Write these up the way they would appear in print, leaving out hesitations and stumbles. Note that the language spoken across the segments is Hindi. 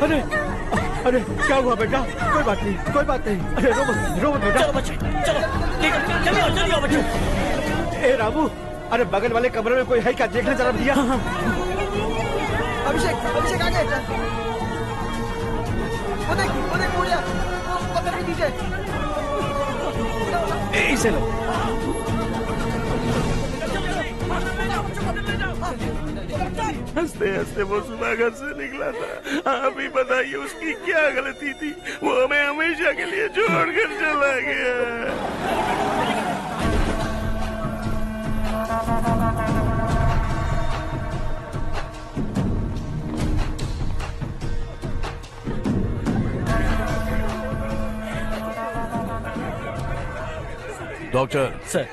अरे अरे क्या हुआ बेटा? कोई बात नहीं, कोई बात नहीं। अरे रो मत बेटा। चलो बच्चे, चलो जल्दी आओ बच्चे। ए रामू, अरे बगल वाले कमरे में कोई है क्या? देखना जरा भैया। अभिषेक आगे। वो देख मुड़िया, पत्थर के नीचे। इसे लो। हंसते हंसते वो सुबह घर से निकला था। आप ही बताइए उसकी क्या गलती थी? वो हमें हमेशा के लिए छोड़कर चला गया। डॉक्टर सर,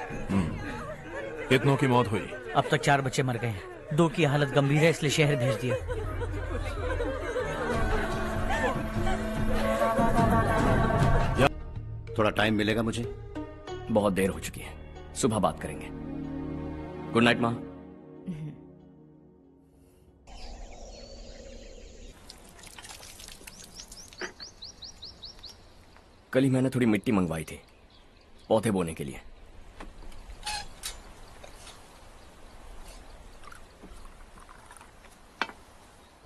कितनों की मौत हुई? अब तक 4 बच्चे मर गए हैं। 2 की हालत गंभीर है, इसलिए शहर भेज दिया। थोड़ा टाइम मिलेगा मुझे? बहुत देर हो चुकी है, सुबह बात करेंगे। गुड नाइट माँ। कल ही मैंने थोड़ी मिट्टी मंगवाई थी पौधे बोने के लिए।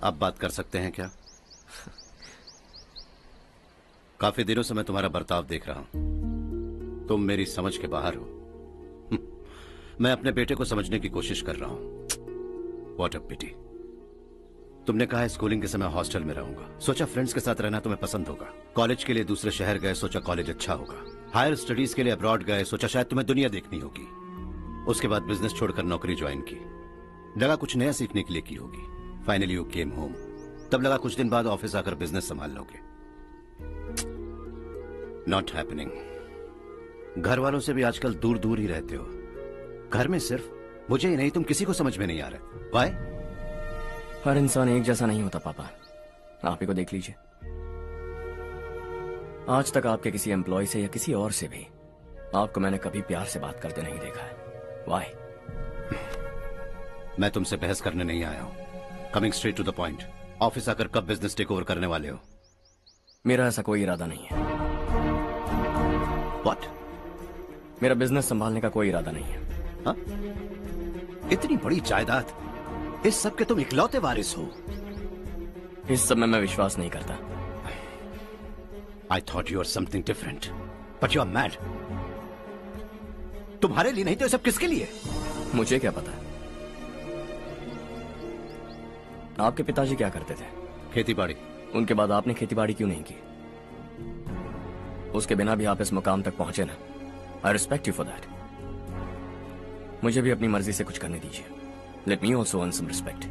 आप बात कर सकते हैं क्या? काफी दिनों से मैं तुम्हारा बर्ताव देख रहा हूं। तुम मेरी समझ के बाहर हो। मैं अपने बेटे को समझने की कोशिश कर रहा हूं। व्हाट अ पिटी। तुमने कहा स्कूलिंग के समय हॉस्टल में रहूंगा। सोचा फ्रेंड्स के साथ रहना तुम्हें पसंद होगा। कॉलेज के लिए दूसरे शहर गए, सोचा कॉलेज अच्छा होगा। हायर स्टडीज के लिए अब्रॉड गए, सोचा शायद तुम्हें दुनिया देखनी होगी। उसके बाद बिजनेस छोड़कर नौकरी ज्वाइन की। लगा कुछ नया सीखने के लिए की होगी। Finally you came home. तब लगा कुछ दिन बाद ऑफिस आकर बिजनेस संभाल लोगे। Not happening. घर वालों से भी आजकल दूर दूर ही रहते हो। घर में सिर्फ मुझे ही नहीं, तुम किसी को समझ में नहीं आ रहे। वाई? हर इंसान एक जैसा नहीं होता पापा, आप ही को देख लीजिए। आज तक आपके किसी एम्प्लॉय से या किसी और से भी आपको मैंने कभी प्यार से बात करते नहीं देखा है। वाई? मैं तुमसे बहस करने नहीं आया हूं। Coming straight to the point. Office आकर कब बिजनेस टेक ओवर करने वाले हो? मेरा ऐसा कोई इरादा नहीं है। व्हाट? मेरा बिजनेस संभालने का कोई इरादा नहीं है। हाँ? इतनी बड़ी जायदाद, इस सब के तुम इकलौते वारिस हो। इस सब में मैं विश्वास नहीं करता। I thought you were something different, but you are mad. तुम्हारे लिए नहीं तो ये सब किसके लिए? मुझे क्या पता। आपके पिताजी क्या करते थे? खेतीबाड़ी। उनके बाद आपने खेतीबाड़ी क्यों नहीं की? उसके बिना भी आप इस मुकाम तक पहुंचे ना। I respect you for that. मुझे भी अपनी मर्जी से कुछ करने दीजिए। Let me also earn some respect.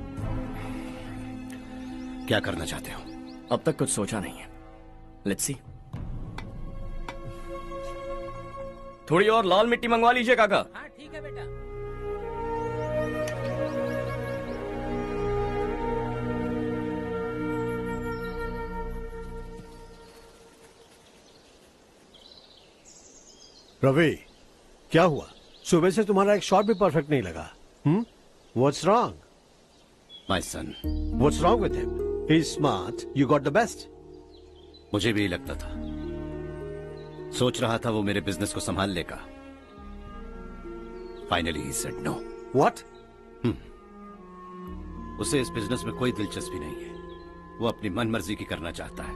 क्या करना चाहते हो? अब तक कुछ सोचा नहीं है। Let's see. थोड़ी और लाल मिट्टी मंगवा लीजिए काका। हाँ ठीक है बेटा। रवि, क्या हुआ? सुबह से तुम्हारा एक शॉट भी परफेक्ट नहीं लगा। What's wrong? My son. What's wrong with him? He's smart. You got the best. मुझे भी लगता था। सोच रहा था वो मेरे बिजनेस को संभाल लेगा। Finally he said no. What? उसे इस बिजनेस में कोई दिलचस्पी नहीं है। वो अपनी मनमर्जी की करना चाहता है।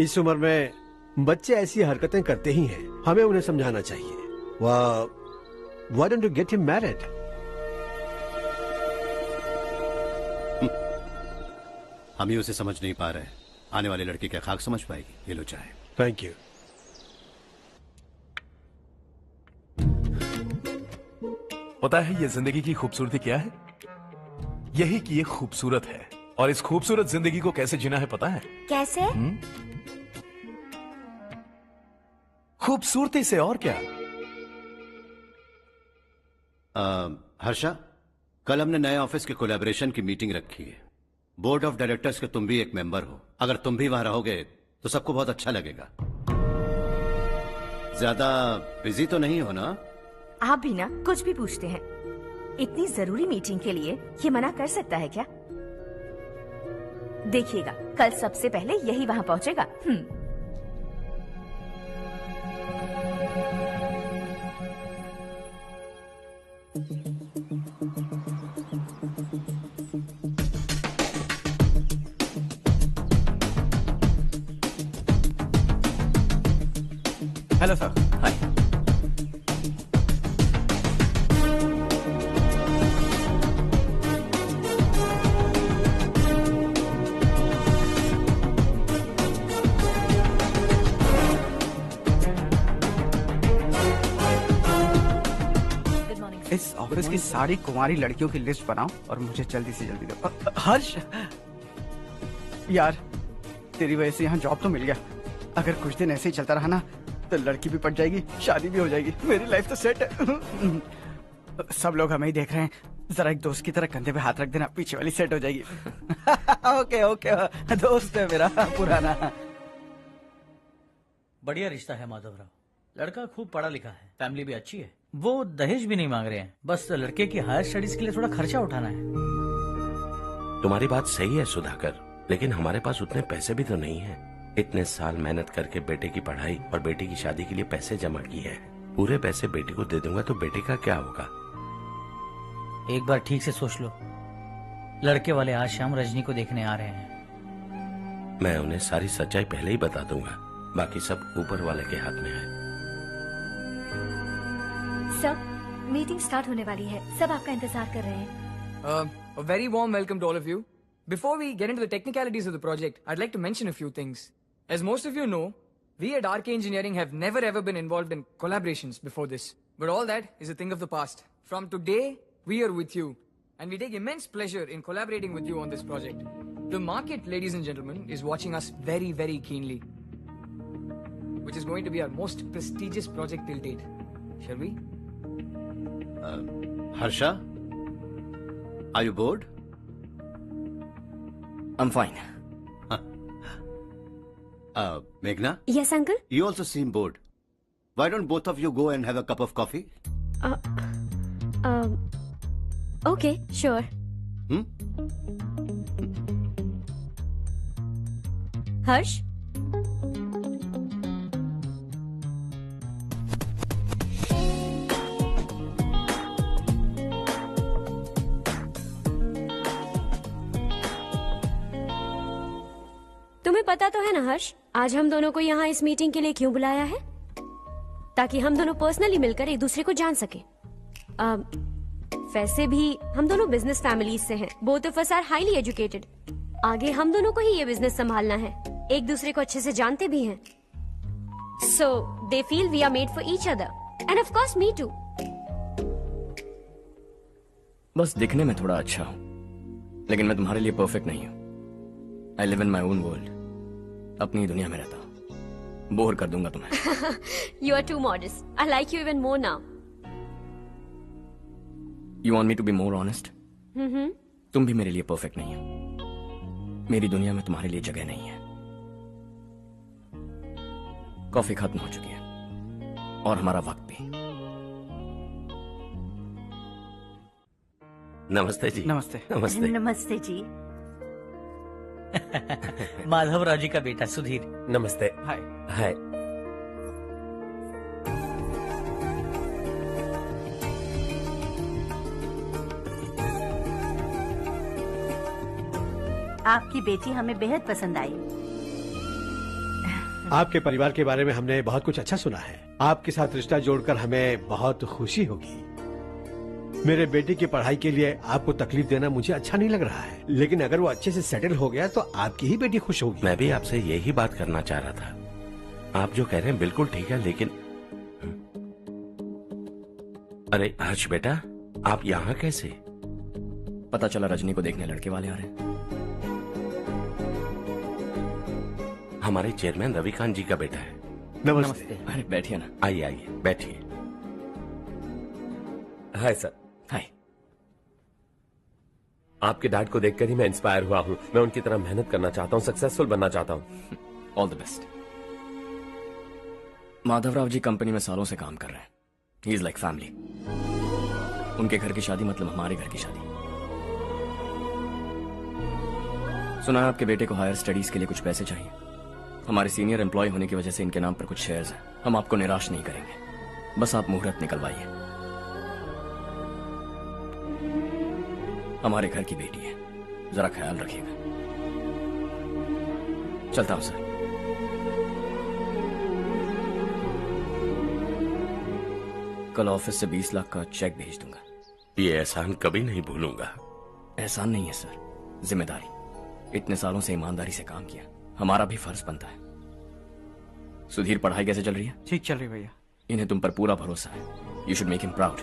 इस उम्र में बच्चे ऐसी हरकतें करते ही हैं। हमें उन्हें समझाना चाहिए। Why don't you get him married? हम ही उसे समझ नहीं पा रहे। आने वाली लड़की क्या खाक समझ पाएगी? ये लो चाहे। Thank you. पता है ये जिंदगी की खूबसूरती क्या है? यही कि ये खूबसूरत है, और इस खूबसूरत जिंदगी को कैसे जीना है पता है? कैसे? खूबसूरती से। और क्या? हर्षा, कल हमने नए ऑफिस के कोलैबोरेशन की मीटिंग रखी है। बोर्ड ऑफ डायरेक्टर्स के तुम भी एक मेंबर हो। अगर तुम भी वहां रहोगे तो सबको बहुत अच्छा लगेगा। ज्यादा बिजी तो नहीं हो ना? आप भी ना कुछ भी पूछते हैं। इतनी जरूरी मीटिंग के लिए ये मना कर सकता है क्या? देखिएगा कल सबसे पहले यही वहाँ पहुँचेगा। Hello sir. हाय। इस ऑफिस की सारी कुंवारी लड़कियों की लिस्ट बनाओ और मुझे जल्दी से जल्दी दो। हर्ष यार, तेरी वजह से यहाँ जॉब तो मिल गया। अगर कुछ दिन ऐसे ही चलता रहा ना तो लड़की भी पट जाएगी, शादी भी हो जाएगी, मेरी लाइफ तो सेट है। सब लोग हमें ही देख रहे हैं, जरा एक दोस्त की तरह कंधे पे हाथ रख देना, पीछे वाली सेट हो जाएगी। ओके ओके, दोस्त है मेरा पुराना। बढ़िया रिश्ता है माधव राव। लड़का खूब पढ़ा लिखा है, फैमिली भी अच्छी है। वो दहेज भी नहीं मांग रहे हैं, बस लड़के की हायर स्टडीज के लिए थोड़ा खर्चा उठाना है। तुम्हारी बात सही है सुधाकर, लेकिन हमारे पास उतने पैसे भी तो नहीं है। इतने साल मेहनत करके बेटे की पढ़ाई और बेटे की शादी के लिए पैसे जमा किए हैं। पूरे पैसे बेटे को दे दूंगा तो बेटे का क्या होगा? एक बार ठीक से सोच लो। लड़के वाले आज शाम रजनी को देखने आ रहे हैं। मैं उन्हें सारी सच्चाई पहले ही बता दूंगा, बाकी सब ऊपर वाले के हाथ में है। सब मीटिंग स्टार्ट होने वाली है, सब आपका इंतजार कर रहे हैं। A very warm welcome to all of you. Before we get into the technicalities of the project, I'd like to mention a few things. As most of you know, we at RK Engineering have never ever been involved in collaborations before this. But all that is a thing of the past. From today, we are with you. And we take immense pleasure in collaborating with you on this project. The market, ladies and gentlemen, is watching us very, very keenly. Which is going to be our most prestigious project till date. Shall we? Harsha, are you bored? I'm fine. Meghna? Yes, uncle. You also seem bored. Why don't both of you go and have a cup of coffee? Okay, sure. हर्ष, तुम्हें पता तो है ना हर्ष, आज हम दोनों को यहाँ इस मीटिंग के लिए क्यों बुलाया है? ताकि हम दोनों पर्सनली मिलकर एक दूसरे को जान सके। वैसे भी हम दोनों बिजनेस फैमिलीज से हैं। Both of us are highly educated. आगे हम दोनों को ही ये बिजनेस संभालना है, एक दूसरे को अच्छे से जानते भी हैं। So they feel we are made for each other and of course me too. बस दिखने में थोड़ा अच्छा हूँ, लेकिन मैं तुम्हारे लिए परफेक्ट नहीं हूँ। I live in my own world, अपनी दुनिया में रहता हूँ। बोर कर दूंगा तुम्हें। You are too modest. I like you even more now. You want me to be more honest? तुम भी मेरे लिए परफेक्ट नहीं हो। मेरी दुनिया में तुम्हारे लिए जगह नहीं है। कॉफी खत्म हो चुकी है और हमारा वक्त भी। नमस्ते जी। नमस्ते। नमस्ते। नमस्ते जी। माधव राव जी का बेटा सुधीर। नमस्ते। हाय। हाय। आपकी बेटी हमें बेहद पसंद आई। आपके परिवार के बारे में हमने बहुत कुछ अच्छा सुना है। आपके साथ रिश्ता जोड़कर हमें बहुत खुशी होगी। मेरे बेटे की पढ़ाई के लिए आपको तकलीफ देना मुझे अच्छा नहीं लग रहा है, लेकिन अगर वो अच्छे से सेटल हो गया तो आपकी ही बेटी खुश होगी। मैं भी आपसे यही बात करना चाह रहा था। आप जो कह रहे हैं बिल्कुल ठीक है, लेकिन अरे हर्ष बेटा, आप यहाँ कैसे? पता चला रजनी को देखने लड़के वाले आ रहे हैं। हमारे चेयरमैन रविकांत जी का बेटा है। नमस्ते। अरे बैठिए ना। आइए आइए बैठिए। Hi sir. हाय। आपके डैड को देखकर ही मैं इंस्पायर हुआ हूँ। मैं उनकी तरह मेहनत करना चाहता हूँ, सक्सेसफुल बनना चाहता हूँ। All the best. Madhavrao ji company में सालों से काम कर रहे हैं। He is like family. उनके घर की शादी मतलब हमारे घर की शादी। सुना है आपके बेटे को हायर स्टडीज के लिए कुछ पैसे चाहिए। हमारे सीनियर एम्प्लॉय होने की वजह से इनके नाम पर कुछ शेयर्स हैं। हम आपको निराश नहीं करेंगे, बस आप मुहूर्त निकलवाइए। हमारे घर की बेटी है, जरा ख्याल रखिएगा। चलता हूं सर। कल ऑफिस से 20 लाख का चेक भेज दूंगा। ये एहसान कभी नहीं भूलूंगा। एहसान नहीं है सर, जिम्मेदारी। इतने सालों से ईमानदारी से काम किया, हमारा भी फर्ज बनता है। सुधीर, पढ़ाई कैसे चल रही है? ठीक चल रही भैया। इन्हें तुम पर पूरा भरोसा है। You should make him proud.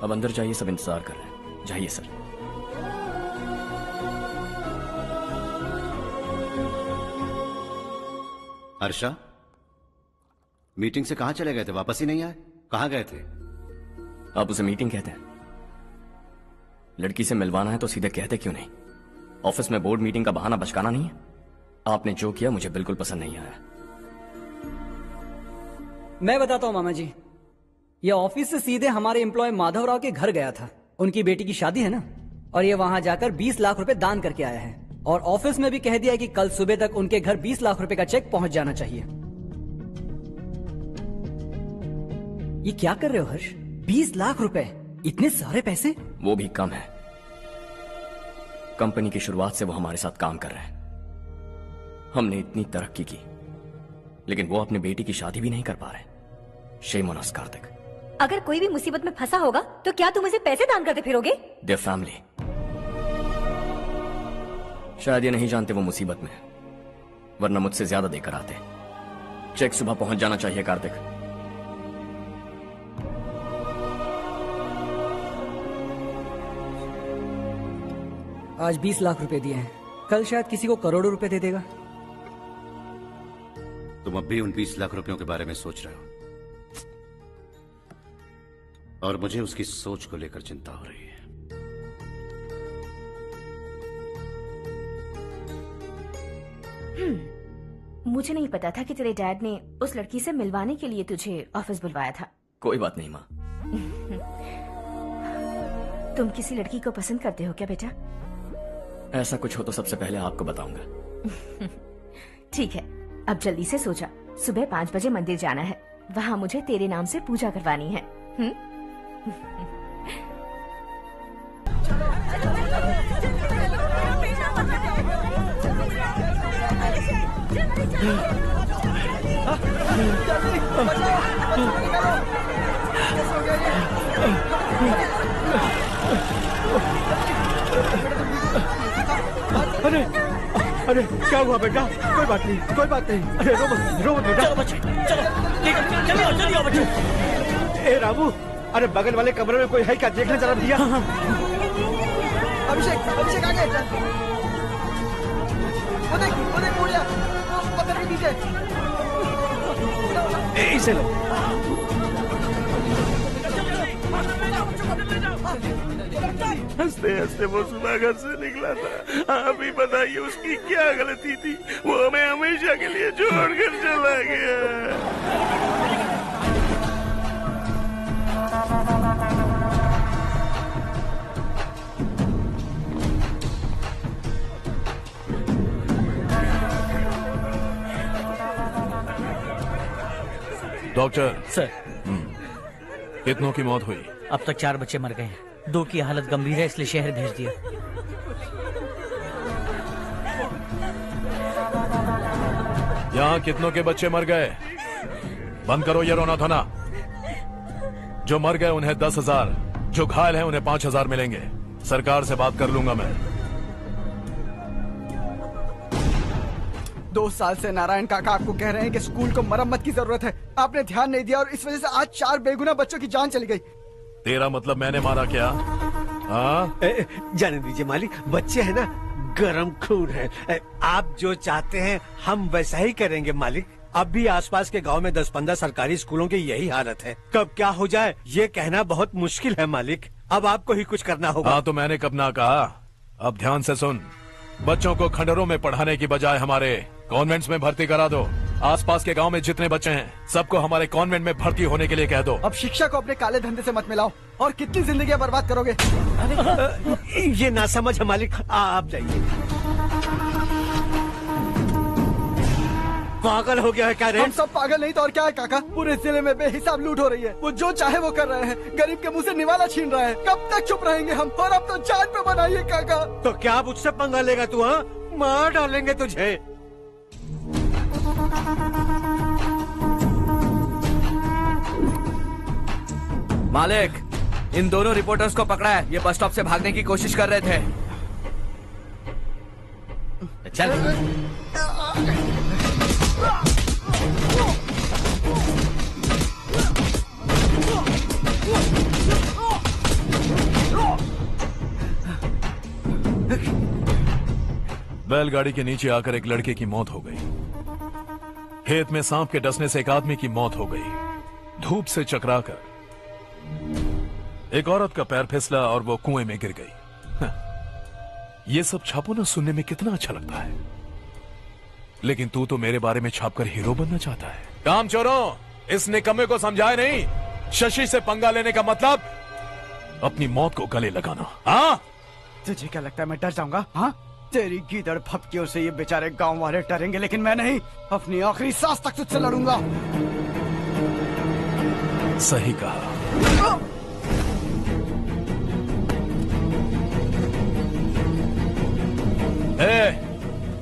अब अंदर जाइए, सब इंतजार कर रहे हैं। जाइए सर। हर्षा, मीटिंग से कहां चले गए थे? वापस ही नहीं आए? कहां गए थे? आप उसे मीटिंग कहते हैं? लड़की से मिलवाना है तो सीधे कहते क्यों नहीं? ऑफिस में बोर्ड मीटिंग का बहाना बचकाना नहीं है। आपने जो किया मुझे बिल्कुल पसंद नहीं आया। मैं बताता हूं मामा जी, ये ऑफिस से सीधे हमारे एम्प्लॉय माधवराव के घर गया था। उनकी बेटी की शादी है ना, और ये वहां जाकर 20 लाख रुपए दान करके आया है। और ऑफिस में भी कह दिया कि कल सुबह तक उनके घर 20 लाख रुपए का चेक पहुंच जाना चाहिए। ये क्या कर रहे हो हर्ष? 20 लाख रुपए, इतने सारे पैसे? वो भी कम है। कंपनी की शुरुआत से वो हमारे साथ काम कर रहे हैं। हमने इतनी तरक्की की, लेकिन वो अपनी बेटी की शादी भी नहीं कर पा रहे। Shame on us Kartik. अगर कोई भी मुसीबत में फंसा होगा तो क्या तुम उसे पैसे दान करते फिरोगे? Their family. शायद ये नहीं जानते वो मुसीबत में है, वरना मुझसे ज्यादा देकर आते। चेक सुबह पहुंच जाना चाहिए कार्तिक। आज 20 लाख रुपए दिए हैं, कल शायद किसी को करोड़ों रुपए दे देगा। तुम अब भी उन 20 लाख रुपयों के बारे में सोच रहे हो, और मुझे उसकी सोच को लेकर चिंता हो रही है। मुझे नहीं पता था कि तेरे डैड ने उस लड़की से मिलवाने के लिए तुझे ऑफिस बुलवाया था। कोई बात नहीं माँ। तुम किसी लड़की को पसंद करते हो क्या बेटा? ऐसा कुछ हो तो सबसे पहले आपको बताऊंगा। ठीक है, अब जल्दी से सो जा। सुबह 5 बजे मंदिर जाना है, वहाँ मुझे तेरे नाम से पूजा करवानी है। अरे अरे क्या हुआ बेटा? कोई बात नहीं, कोई बात नहीं। अरे रो मत बेटा। चलो बच्चे, चलो जल्दी आओ बच्चे। ए रामू, अरे बगल वाले कमरे में कोई है क्या? देखना जरा भैया। अभिषेक, अभिषेक आगे। वो देख मुड़िया, वो पत्थर के नीचे। इसे लो। हंसते हंसते वो सुबह घर से निकला था। आप ही बताइए उसकी क्या गलती थी? वो हमें हमेशा के लिए छोड़कर चला गया। डॉक्टर सर, कितनों की मौत हुई? अब तक 4 बच्चे मर गए हैं, 2 की हालत गंभीर है, इसलिए शहर भेज दिया। यहाँ कितनों के बच्चे मर गए? बंद करो ये रोना धोना। जो मर गए उन्हें 10,000, जो घायल हैं उन्हें 5,000 मिलेंगे। सरकार से बात कर लूंगा मैं। 2 साल से नारायण काका आपको कह रहे हैं कि स्कूल को मरम्मत की जरूरत है। आपने ध्यान नहीं दिया और इस वजह से आज 4 बेगुनाह बच्चों की जान चली गई। तेरा मतलब मैंने मारा क्या? हाँ, जाने दीजिए मालिक, बच्चे हैं ना, गरम खून है। आप जो चाहते हैं हम वैसा ही करेंगे मालिक। अब भी आसपास के गांव में 10-15 सरकारी स्कूलों की यही हालत है। कब क्या हो जाए ये कहना बहुत मुश्किल है मालिक। अब आपको ही कुछ करना होगा। हाँ तो मैंने कब ना कहा। अब ध्यान से सुन, बच्चों को खंडरों में पढ़ाने की बजाय हमारे कॉन्वेंट्स में भर्ती करा दो। आसपास के गांव में जितने बच्चे हैं सबको हमारे कॉन्वेंट में भर्ती होने के लिए कह दो। अब शिक्षा को अपने काले धंधे से मत मिलाओ, और कितनी जिंदगियां बर्बाद करोगे। ये ना समझ है मालिक, आप जाइए। पागल हो गया है क्या रे? हम सब पागल नहीं तो और क्या है काका। पूरे जिले में बेहिसाब लूट हो रही है। वो जो चाहे वो कर रहे हैं, गरीब के मुंह से निवाला छीन रहा है। कब तक चुप रहेंगे हम? और अब तो जान पे बनाइए काका। तो क्या मुझसे पंगा लेगा तू? हाँ, मार डालेंगे तुझे। मालिक, इन दोनों रिपोर्टर्स को पकड़ा है। ये बस स्टॉप से भागने की कोशिश कर रहे थे। चल। बैलगाड़ी के नीचे आकर एक लड़के की मौत हो गई। खेत में सांप के डसने से एक आदमी की मौत हो गई। धूप से चकराकर एक औरत का पैर फिसला और वो कुएं में गिर गई। ये सब छापो ना, सुनने में कितना अच्छा लगता है, लेकिन तू तो मेरे बारे में छापकर हीरो बनना चाहता है। काम चोरों, इस निकम्मे को समझाए नहीं। शशि से पंगा लेने का मतलब अपनी मौत को गले लगाना। हाँ, तुझे क्या लगता है मैं डर जाऊंगा? हाँ, तेरी गीदड़ फपकियों से ये बेचारे गांव वाले डरेंगे, लेकिन मैं नहीं। अपनी आखिरी सांस तक तुझसे लड़ूंगा। सही कहा।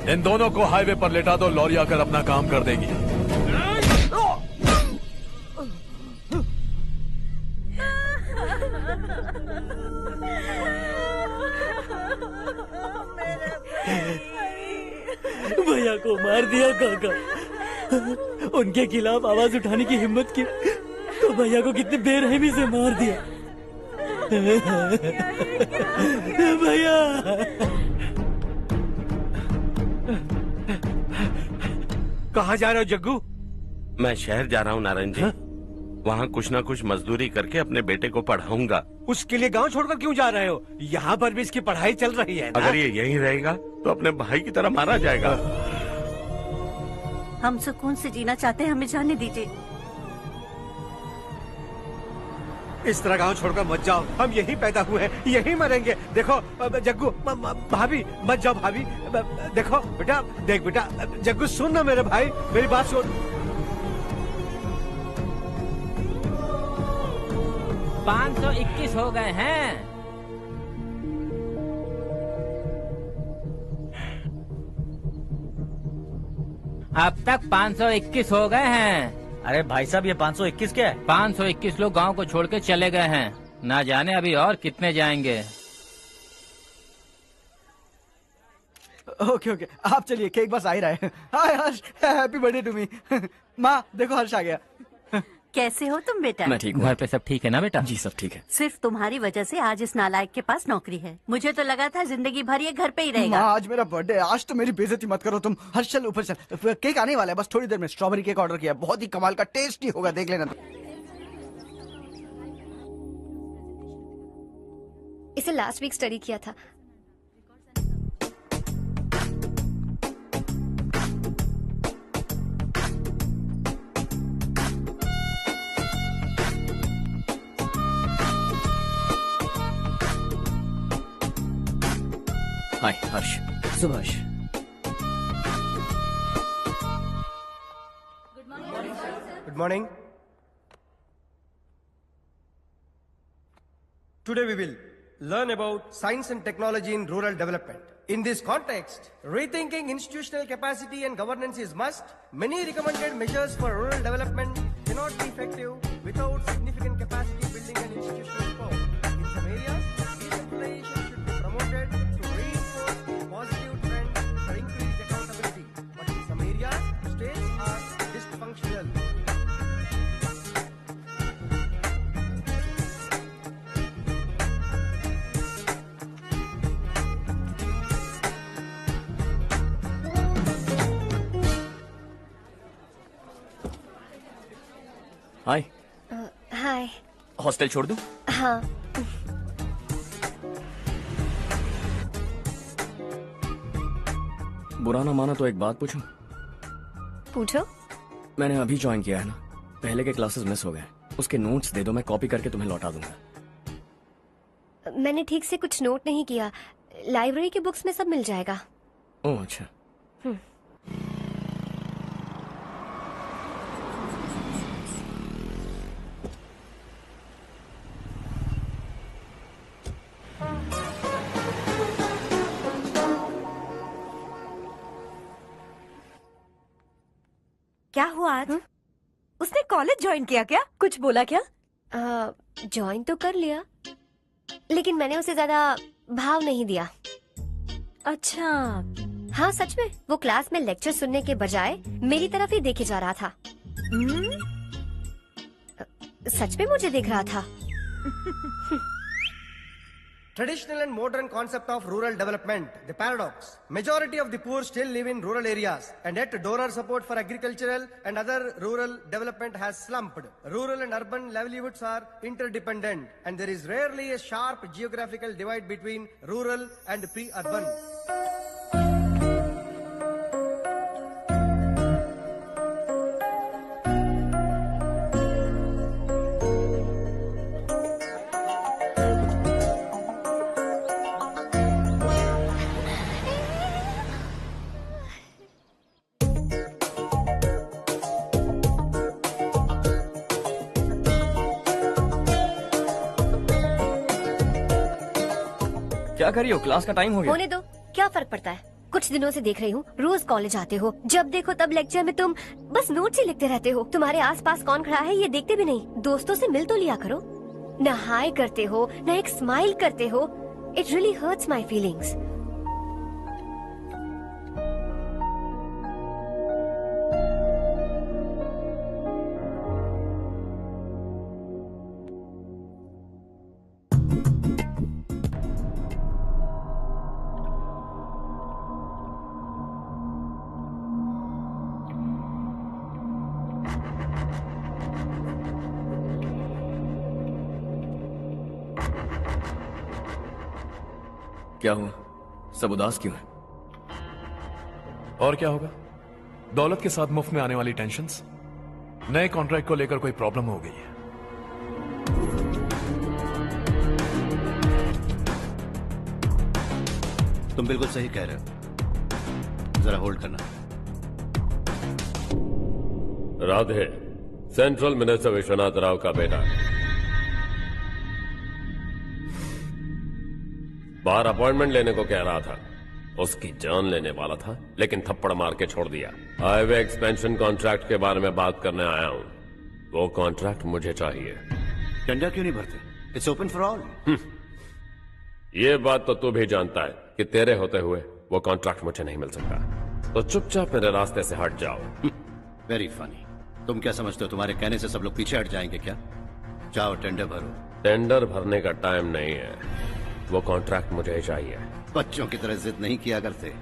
इन दोनों को हाईवे पर लेटा दो, लॉरी आकर अपना काम कर देगी। भैया को मार दिया काका। उनके खिलाफ आवाज उठाने की हिम्मत की तो भैया को कितनी बेरहमी से मार दिया। भैया कहाँ जा रहे हो जग्गू? मैं शहर जा रहा हूँ नारायण जी। वहाँ कुछ ना कुछ मजदूरी करके अपने बेटे को पढ़ाऊंगा। उसके लिए गांव छोड़कर क्यों जा रहे हो? यहाँ पर भी इसकी पढ़ाई चल रही है ना? अगर ये यहीं रहेगा तो अपने भाई की तरह मारा जाएगा। हम सुकून से जीना चाहते हैं, हमें जाने दीजिए। इस तरह गांव छोड़कर मत जाओ, हम यहीं पैदा हुए हैं, यहीं मरेंगे। देखो जग्गू, भाभी मत जाओ भाभी। देखो बेटा, देख बेटा, जग्गू सुन ना मेरे भाई, मेरी बात सुन। 521 हो गए हैं। अब तक 521 हो गए हैं। अरे भाई साहब, ये 521 क्या है? 521 लोग गांव को छोड़ के चले गए हैं। ना जाने अभी और कितने जाएंगे। ओके ओके, आप चलिए, केक बस आ ही रहा है। हाय हर्ष, हैप्पी बर्थडे टू मी। माँ देखो, हर्ष आ गया। कैसे हो तुम बेटा? मैं ठीक हूँ। घर पे सब ठीक है ना बेटा? जी सब ठीक है। सिर्फ तुम्हारी वजह से आज इस नालायक के पास नौकरी है। मुझे तो लगा था जिंदगी भर ये घर पे ही रहेगा। माँ आज मेरा बर्थडे, आज तो मेरी बेइज्जती मत करो तुम। हर्ष चल ऊपर चल, केक आने वाला है बस थोड़ी देर में। स्ट्रॉबेरी केक ऑर्डर किया, बहुत ही कमाल का टेस्टी होगा, देख लेना। इसे लास्ट वीक स्टडी किया था। हाय हर्ष। Subhash. Good morning. Today we will learn about science and technology in rural development. In this context, rethinking institutional capacity and governance is must. Many recommended measures for rural development cannot be effective without significant capacity building and institutional support. In some areas, decentralization should be promoted to reinforce positive trends for increased accountability. But in some areas, states are dysfunctional. Hi. Hi. Hostel छोड़ दूं? हाँ। बुरा ना माना तो एक बात पूछूं? पूछो। मैंने अभी ज्वाइन किया है ना, पहले के क्लासेस मिस हो गए, उसके नोट्स दे दो, मैं कॉपी करके तुम्हें लौटा दूंगा। मैंने ठीक से कुछ नोट नहीं किया, लाइब्रेरी के बुक्स में सब मिल जाएगा। ओह अच्छा। क्या हुआ आज? उसने कॉलेज ज्वाइन किया क्या? कुछ बोला क्या? ज्वाइन तो कर लिया, लेकिन मैंने उसे ज्यादा भाव नहीं दिया। अच्छा। हाँ सच में, वो क्लास में लेक्चर सुनने के बजाय मेरी तरफ ही देखे जा रहा था। सच में मुझे देख रहा था। Traditional and modern concept of rural development, the paradox. Majority of the poor still live in rural areas, and yet donor support for agricultural and other rural development has slumped. Rural and urban livelihoods are interdependent, and there is rarely a sharp geographical divide between rural and pre-urban. क्या कर रही हो? क्लास का टाइम हो गया। होने दो, क्या फर्क पड़ता है? कुछ दिनों से देख रही हूँ, रोज कॉलेज आते हो, जब देखो तब लेक्चर में तुम बस नोट्स ही लिखते रहते हो। तुम्हारे आसपास कौन खड़ा है ये देखते भी नहीं। दोस्तों से मिल तो लिया करो। न हाय करते हो, न एक स्माइल करते हो। It really hurts my feelings. क्या हुआ? सब उदास क्यों है? और क्या होगा? दौलत के साथ मुफ्त में आने वाली टेंशन्स। नए कॉन्ट्रैक्ट को लेकर कोई प्रॉब्लम हो गई है। तुम बिल्कुल सही कह रहे हो, जरा होल्ड करना। राधे सेंट्रल मिनिस्टर विश्वनाथ राव का बेटा, बाहर अपॉइंटमेंट लेने को कह रहा था। उसकी जान लेने वाला था, लेकिन थप्पड़ मार के छोड़ दिया। हाईवे एक्सपेंशन कॉन्ट्रैक्ट के बारे में बात करने आया हूं। वो कॉन्ट्रैक्ट मुझे चाहिए। टेंडर क्यों नहीं भरते? It's open for all. ये बात तो तू भी जानता है कि तेरे होते हुए वो कॉन्ट्रैक्ट मुझे नहीं मिल सकता, तो चुपचाप मेरे रास्ते से हट जाओ। Very funny. तुम क्या समझते हो तुम्हारे कहने से सब लोग पीछे हट जाएंगे क्या? जाओ टेंडर भरो। टेंडर भरने का टाइम नहीं है, वो कॉन्ट्रैक्ट मुझे ही चाहिए। बच्चों की तरह जिद नहीं किया करते।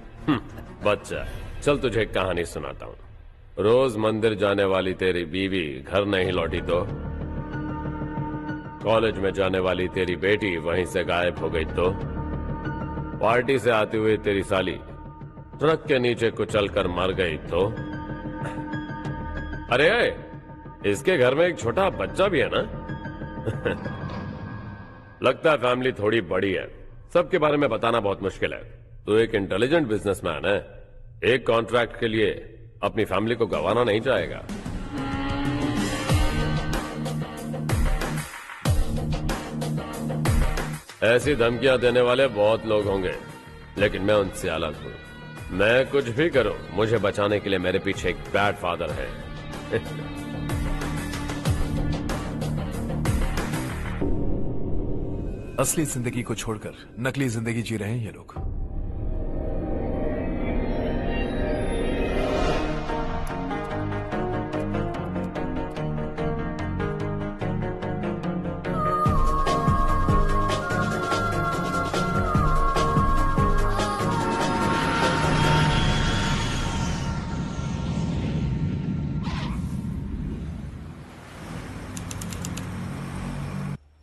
बच्चा, चल तुझे एक कहानी सुनाता हूँ। रोज मंदिर जाने वाली तेरी बीवी घर नहीं लौटी तो, कॉलेज में जाने वाली तेरी बेटी वहीं से गायब हो गई तो, पार्टी से आती हुई तेरी साली ट्रक के नीचे कुचलकर मर गई तो। अरे इसके घर में एक छोटा बच्चा भी है ना। लगता है फैमिली थोड़ी बड़ी है, सबके बारे में बताना बहुत मुश्किल है। तो एक इंटेलिजेंट बिजनेसमैन है, एक कॉन्ट्रैक्ट के लिए अपनी फैमिली को गंवाना नहीं चाहेगा। ऐसी धमकियां देने वाले बहुत लोग होंगे, लेकिन मैं उनसे अलग हूं। मैं कुछ भी करूं, मुझे बचाने के लिए मेरे पीछे एक बैड फादर है। असली जिंदगी को छोड़कर नकली जिंदगी जी रहे हैं ये लोग।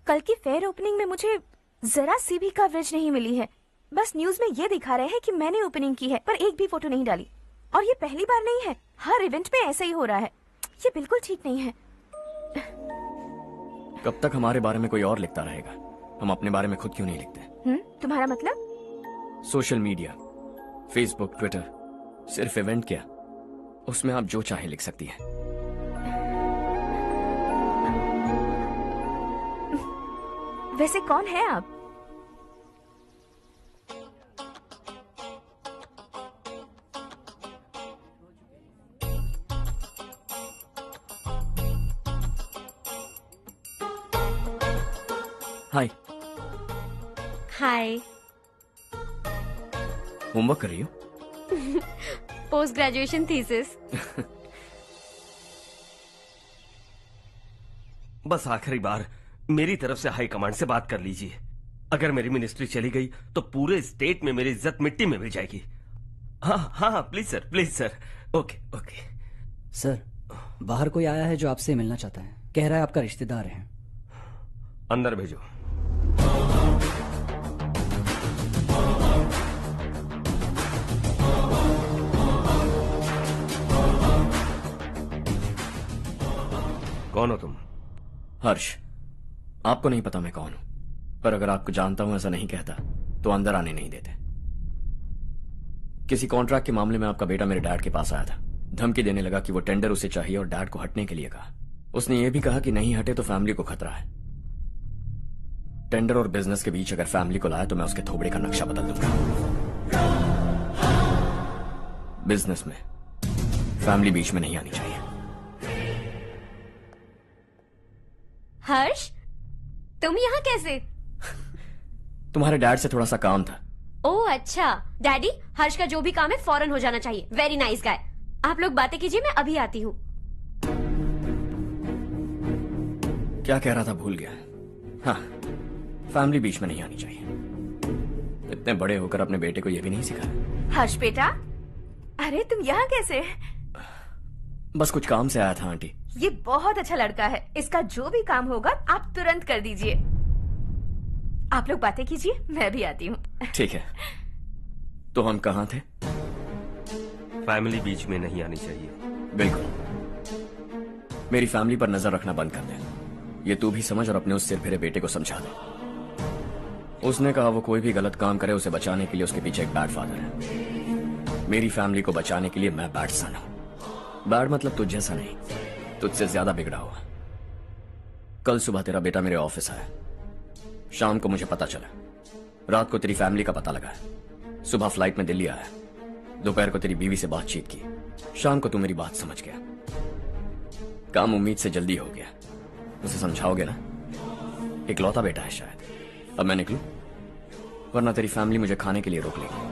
कल की फेयर ओपनिंग में मुझे जरा सी भी कवरेज नहीं मिली है। बस न्यूज में ये दिखा रहे हैं कि मैंने ओपनिंग की है, पर एक भी फोटो नहीं डाली। और ये पहली बार नहीं है, हर इवेंट में ऐसा ही हो रहा है। ये बिल्कुल ठीक नहीं है। कब तक हमारे बारे में कोई और लिखता रहेगा? हम अपने बारे में खुद क्यों नहीं लिखते? तुम्हारा मतलब? सोशल मीडिया, फेसबुक, ट्विटर, सिर्फ इवेंट क्या, उसमें आप जो चाहे लिख सकती हैं। वैसे कौन है आप? हाय। हाय। होमवर्क कर रही हो? Post graduation thesis. बस आखिरी बार मेरी तरफ से हाई कमांड से बात कर लीजिए। अगर मेरी मिनिस्ट्री चली गई तो पूरे स्टेट में मेरी इज्जत मिट्टी में मिल जाएगी। हाँ हाँ please sir, please sir. Okay okay. Sir, बाहर कोई आया है जो आपसे मिलना चाहता है। कह रहा है आपका रिश्तेदार है। अंदर भेजो। कौन हो तुम? हर्ष। आपको नहीं पता मैं कौन हूं, पर अगर आपको जानता हूं ऐसा नहीं कहता तो अंदर आने नहीं देते। किसी कॉन्ट्रैक्ट के मामले में आपका बेटा मेरे डैड के पास आया था। धमकी देने लगा कि वो टेंडर उसे चाहिए और डैड को हटने के लिए कहा। उसने ये भी कहा कि नहीं हटे तो फैमिली को खतरा है। टेंडर और बिजनेस के बीच अगर फैमिली को लाया तो मैं उसके थोबड़े का नक्शा बदल दूंगा। बिजनेस में फैमिली बीच में नहीं आनी चाहिए। हर्ष, तुम यहाँ कैसे? तुम्हारे डैड से थोड़ा सा काम था। ओह अच्छा। डैडी, हर्ष का जो भी काम है फौरन हो जाना चाहिए। Very nice guy. आप लोग बातें कीजिए, मैं अभी आती हूँ। क्या कह रहा था भूल गया। हाँ, फैमिली बीच में नहीं आनी चाहिए। इतने बड़े होकर अपने बेटे को यह भी नहीं सिखाया। हर्ष बेटा, अरे तुम यहाँ कैसे? बस कुछ काम से आया था आंटी। ये बहुत अच्छा लड़का है। इसका जो भी काम होगा आप तुरंत कर दीजिए। आप लोग बातें कीजिए, मैं भी आती हूँ। ठीक है। तो हम कहाँ थे? फैमिली बीच में नहीं आनी चाहिए। बिल्कुल। मेरी फैमिली पर नजर रखना बंद कर दे। ये तू भी समझ और अपने उस सिर फिरे बेटे को समझा दे। उसने कहा वो कोई भी गलत काम करे उसे बचाने के लिए उसके पीछे एक बैड फादर है। मेरी फैमिली को बचाने के लिए मैं बैड सन हूं। बैड मतलब तुझ जैसा नहीं, तुझसे ज्यादा बिगड़ा हुआ। कल सुबह तेरा बेटा मेरे ऑफिस आया। शाम को मुझे पता चला। रात को तेरी फैमिली का पता लगा। सुबह फ्लाइट में दिल्ली आया। दोपहर को तेरी बीवी से बातचीत की। शाम को तू मेरी बात समझ गया। काम उम्मीद से जल्दी हो गया। उसे समझाओगे ना? इकलौता बेटा है शायद। अब मैं निकलूं, वरना तेरी फैमिली मुझे खाने के लिए रोक लेगी।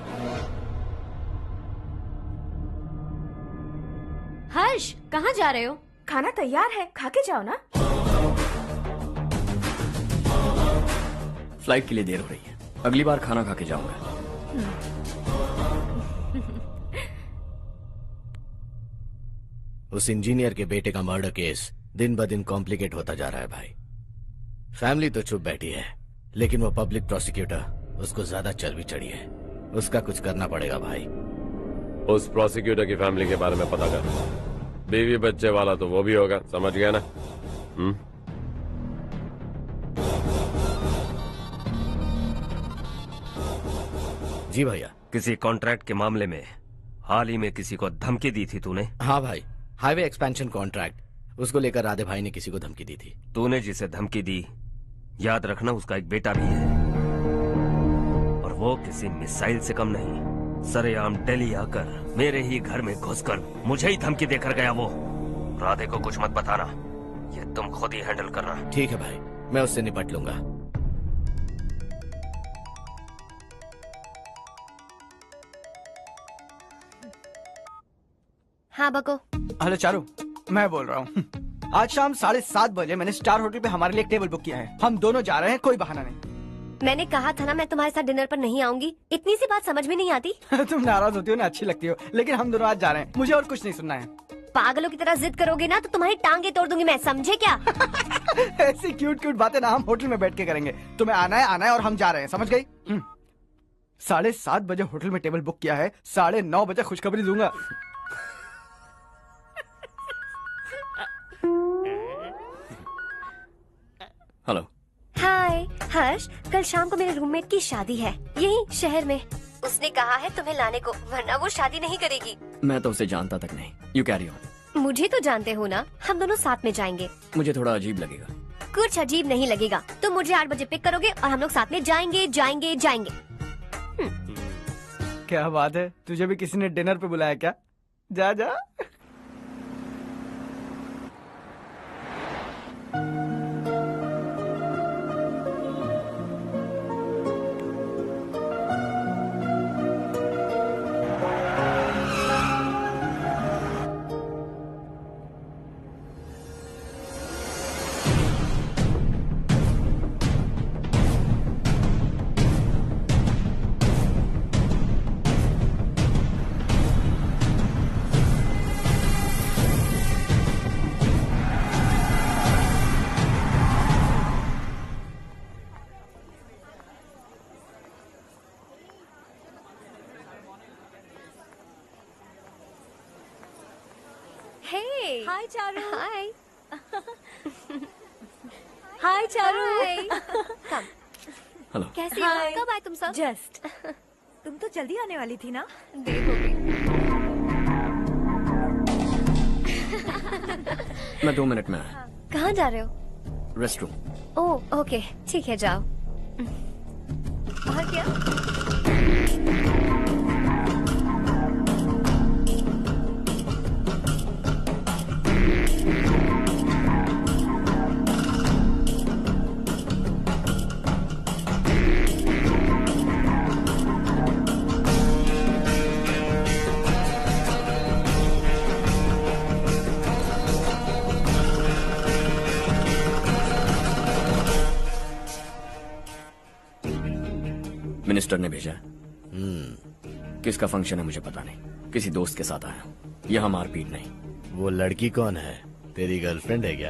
हर्ष, कहाँ जा रहे हो? खाना तैयार है, खा के जाओ ना। फ्लाइट के लिए देर हो रही है। अगली बार खाना खा के जाऊंगा। उस इंजीनियर के बेटे का मर्डर केस दिन ब दिन कॉम्प्लिकेट होता जा रहा है भाई। फैमिली तो चुप बैठी है, लेकिन वो पब्लिक प्रोसिक्यूटर उसको ज्यादा चर्बी चढ़ी है। उसका कुछ करना पड़ेगा भाई। उस प्रोसिक्यूटर की फैमिली के बारे में पता कर। बीवी बच्चे वाला तो वो भी होगा, समझ गया ना? जी भैया। किसी कॉन्ट्रैक्ट के मामले में हाल ही में किसी को धमकी दी थी तूने? हाँ भाई, हाईवे एक्सपेंशन कॉन्ट्रैक्ट, उसको लेकर राधे भाई ने किसी को धमकी दी थी। तूने जिसे धमकी दी, याद रखना उसका एक बेटा भी है, और वो किसी मिसाइल से कम नहीं। सरेआम दिल्ली आकर मेरे ही घर में घुसकर मुझे ही धमकी देकर गया वो। राधे को कुछ मत बताना, ये तुम खुद ही हैंडल करना। ठीक है भाई, मैं उससे निपट लूंगा। हाँ बको। हेलो चारू, मैं बोल रहा हूँ। आज शाम 7:30 बजे मैंने स्टार होटल पे हमारे लिए एक टेबल बुक किया है। हम दोनों जा रहे हैं, कोई बहाना नहीं। मैंने कहा था ना मैं तुम्हारे साथ डिनर पर नहीं आऊंगी। इतनी सी बात समझ में नहीं आती? तुम नाराज होती हो ना, अच्छी लगती हो, लेकिन हम दोनों आज जा रहे हैं। मुझे और कुछ नहीं सुनना है। पागलों की तरह जिद करोगे ना तो तुम्हारी टांगे तोड़ दूंगी मैं, समझे क्या? ऐसी क्यूट क्यूट बातें ना हम होटल में बैठ के करेंगे। तुम्हें आना है और हम जा रहे हैं, समझ गई? 7:30 बजे होटल में टेबल बुक किया है, 9:30 बजे खुशखबरी दूंगा। हेलो। हाय हर्ष, कल शाम को मेरे रूममेट की शादी है यही शहर में। उसने कहा है तुम्हें लाने को, वरना वो शादी नहीं करेगी। मैं तो उसे जानता तक नहीं। You carry on. मुझे तो जानते हो ना, हम दोनों साथ में जाएंगे। मुझे थोड़ा अजीब लगेगा। कुछ अजीब नहीं लगेगा। तुम मुझे 8 बजे पिक करोगे और हम लोग साथ में जाएंगे जाएंगे जाएंगे। क्या बात है, तुझे भी किसी ने डिनर पे बुलाया क्या? जा जा। Hey. Hi Charu. Hi. Hi Charu. Come. Hello. कैसी हो? कब आए तुम सब? Just. तुम तो जल्दी आने वाली थी ना? देर हो गई। मैं 2 मिनट में आया। कहाँ जा रहे हो? Rest room. ओह ओके, ठीक है जाओ। और क्या? मिनिस्टर ने भेजा है। किसका फंक्शन है मुझे पता नहीं। किसी दोस्त के साथ आया हूँ। यहाँ मारपीट नहीं। वो लड़की कौन है? तेरी गर्लफ्रेंड है क्या?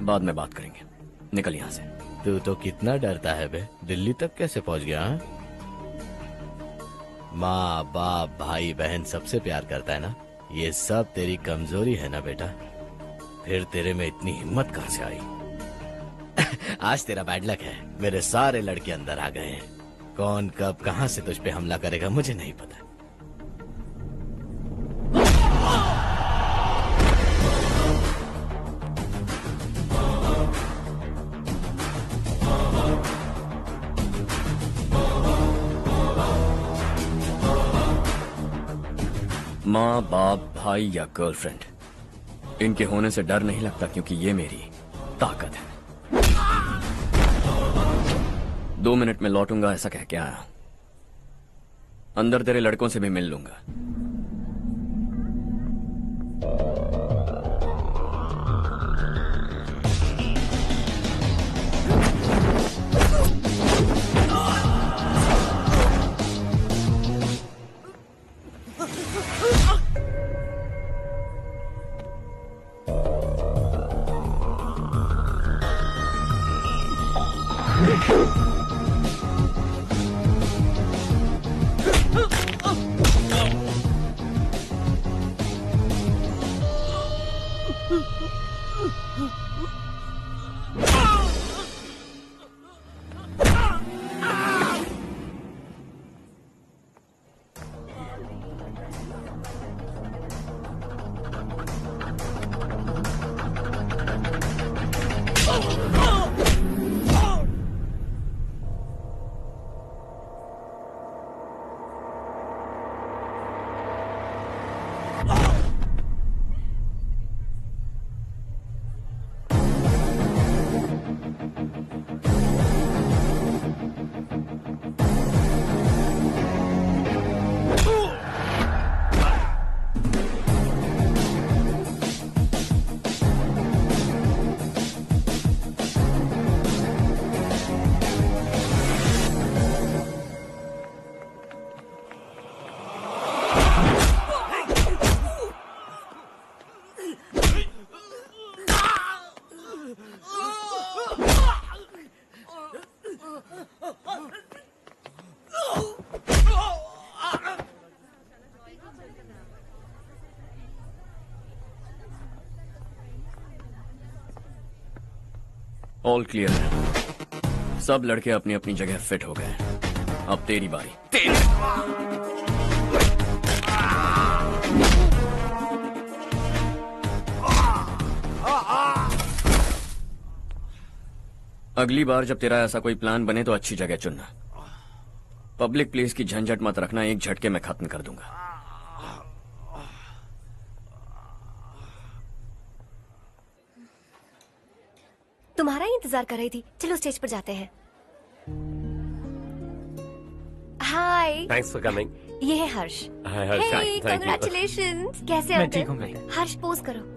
बाद में बात करेंगे। निकल यहाँ से। तू तो कितना डरता है बे। दिल्ली तक कैसे पहुँच गया? हाँ? माँ बाप भाई बहन सबसे प्यार करता है ना। ये सब तेरी कमजोरी है ना बेटा। फिर तेरे में इतनी हिम्मत कहाँ से आई? आज तेरा बैड लक है। मेरे सारे लड़के अंदर आ गए हैं। कौन कब कहां से तुझ पे हमला करेगा मुझे नहीं पता। माँ बाप भाई या गर्लफ्रेंड, इनके होने से डर नहीं लगता क्योंकि ये मेरी ताकत है। 2 मिनट में लौटूंगा ऐसा कह के आया। अंदर तेरे लड़कों से भी मिल लूंगा। ऑल क्लियर है। सब लड़के अपनी अपनी जगह फिट हो गए। अब तेरी बारी। अगली बार जब तेरा ऐसा कोई प्लान बने तो अच्छी जगह चुनना। पब्लिक प्लेस की झंझट मत रखना, एक झटके में खत्म कर दूंगा। तुम्हारा ही इंतजार कर रही थी। चलो स्टेज पर जाते हैं। हाय। Thanks for coming. ये है हर्ष। हाय हर्ष। हे कांग्रेचुलेशंस। कैसे मैं आते ठीक हूँ बेटा। हर्ष पोज करो।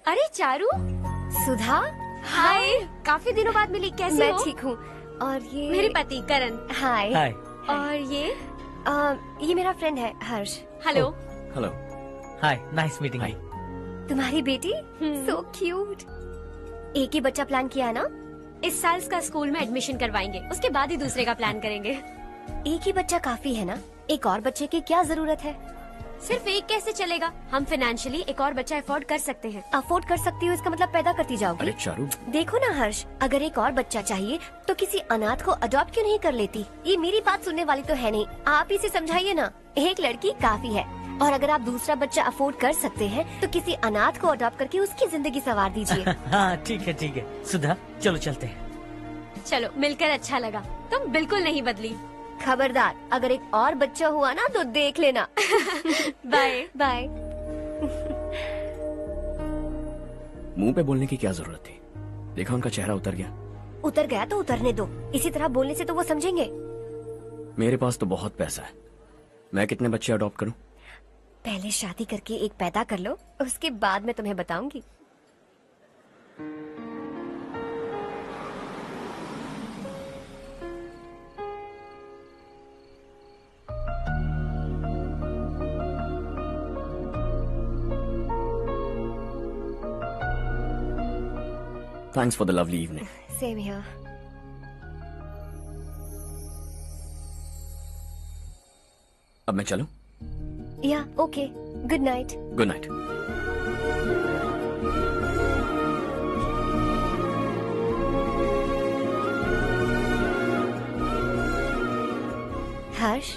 अरे चारू, सुधा, हाय। काफी दिनों बाद मिली, कैसी मैं हो? ठीक हूँ। और ये मेरे पति करण। हाय। हाय। और ये मेरा फ्रेंड है Harsh. Hello. Hello. Hi, nice meeting you. तुम्हारी बेटी सो क्यूट। एक ही बच्चा प्लान किया है ना? इस साल इसका स्कूल में एडमिशन करवाएंगे, उसके बाद ही दूसरे का प्लान करेंगे। एक ही बच्चा काफी है ना? एक और बच्चे की क्या जरूरत है? सिर्फ एक कैसे चलेगा? हम फाइनेंशियली एक और बच्चा अफोर्ड कर सकते हैं। अफोर्ड कर सकती हो इसका मतलब पैदा करती जाओगी? अरे चारू, देखो ना हर्ष, अगर एक और बच्चा चाहिए तो किसी अनाथ को अडॉप्ट क्यों नहीं कर लेती? ये मेरी बात सुनने वाली तो है नहीं, आप इसे समझाइए ना। एक लड़की काफी है, और अगर आप दूसरा बच्चा अफोर्ड कर सकते हैं तो किसी अनाथ को अडॉप्ट करके उसकी जिंदगी संवार दीजिए। हाँ ठीक है सुधा, चलो चलते हैं। चलो, मिलकर अच्छा लगा। तुम बिल्कुल नहीं बदली। खबरदार, अगर एक और बच्चा हुआ ना तो देख लेना। Bye bye. मुंह पे बोलने की क्या जरूरत थी? देखा उनका चेहरा उतर गया। उतर गया तो उतरने दो, इसी तरह बोलने से तो वो समझेंगे। मेरे पास तो बहुत पैसा है, मैं कितने बच्चे अडॉप्ट करूं? पहले शादी करके एक पैदा कर लो, उसके बाद मैं तुम्हें बताऊंगी। Thanks for the lovely evening. Same here. अब मैं चलूं? Yeah, okay. Good night. Good night. हर्ष,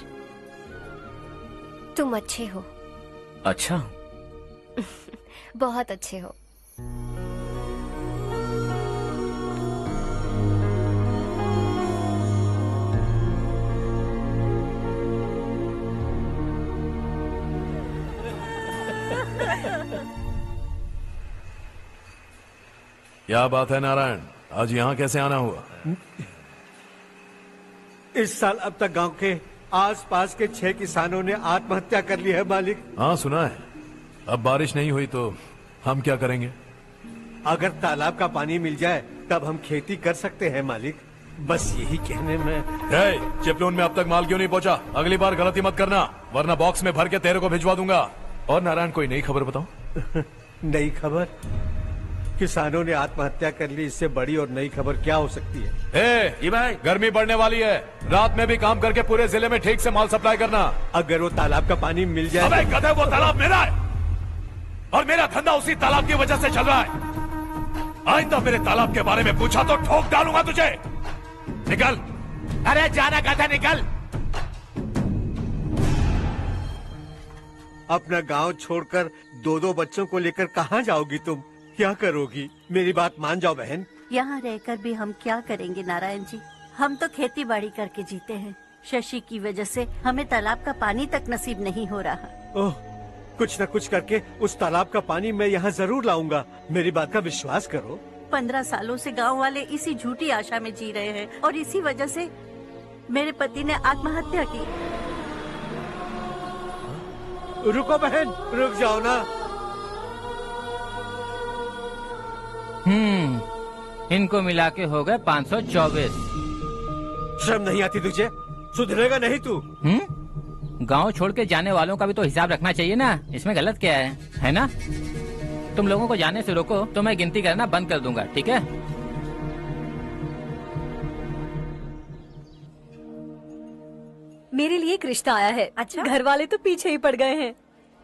तुम अच्छे हो। अच्छा। बहुत अच्छे हो। क्या बात है नारायण, आज यहाँ कैसे आना हुआ? इस साल अब तक गांव के आसपास के 6 किसानों ने आत्महत्या कर ली है मालिक। हाँ सुना है। अब बारिश नहीं हुई तो हम क्या करेंगे? अगर तालाब का पानी मिल जाए तब हम खेती कर सकते हैं मालिक। बस यही कहने में। चिपलून में अब तक माल क्यों नहीं पहुँचा? अगली बार गलती मत करना, वरना बॉक्स में भर के तेरे को भिजवा दूंगा। और नारायण, कोई नई खबर बताओ। नई खबर? किसानों ने आत्महत्या कर ली, इससे बड़ी और नई खबर क्या हो सकती है? जी भाई, गर्मी बढ़ने वाली है, रात में भी काम करके पूरे जिले में ठीक से माल सप्लाई करना। अगर वो तालाब का पानी मिल जाए। अबे गधे, वो तालाब मेरा है और मेरा धंधा उसी तालाब की वजह से चल रहा है। आइंदा मेरे तालाब के बारे में पूछा तो ठोक डालूंगा तुझे। निकल। अरे जाना गधा, निकल। अपना गांव छोड़कर 2-2 बच्चों को लेकर कहाँ जाओगी तुम? क्या करोगी? मेरी बात मान जाओ बहन। यहाँ रहकर भी हम क्या करेंगे नारायण जी? हम तो खेती बाड़ी करके जीते हैं। शशि की वजह से हमें तालाब का पानी तक नसीब नहीं हो रहा। ओह, कुछ न कुछ करके उस तालाब का पानी मैं यहाँ जरूर लाऊंगा। मेरी बात का विश्वास करो। 15 सालों से गांव वाले इसी झूठी आशा में जी रहे हैं और इसी वजह से मेरे पति ने आत्महत्या की। रुको बहन, रुक जाओ ना। इनको मिला के हो गए 524। शर्म नहीं आती तुझे? सुधरेगा नहीं तू? गांव छोड़ के जाने वालों का भी तो हिसाब रखना चाहिए ना, इसमें गलत क्या है ना? तुम लोगों को जाने से रोको तो मैं गिनती करना बंद कर दूंगा, ठीक है? मेरे लिए एक रिश्ता आया है। अच्छा, घर वाले तो पीछे ही पड़ गए हैं।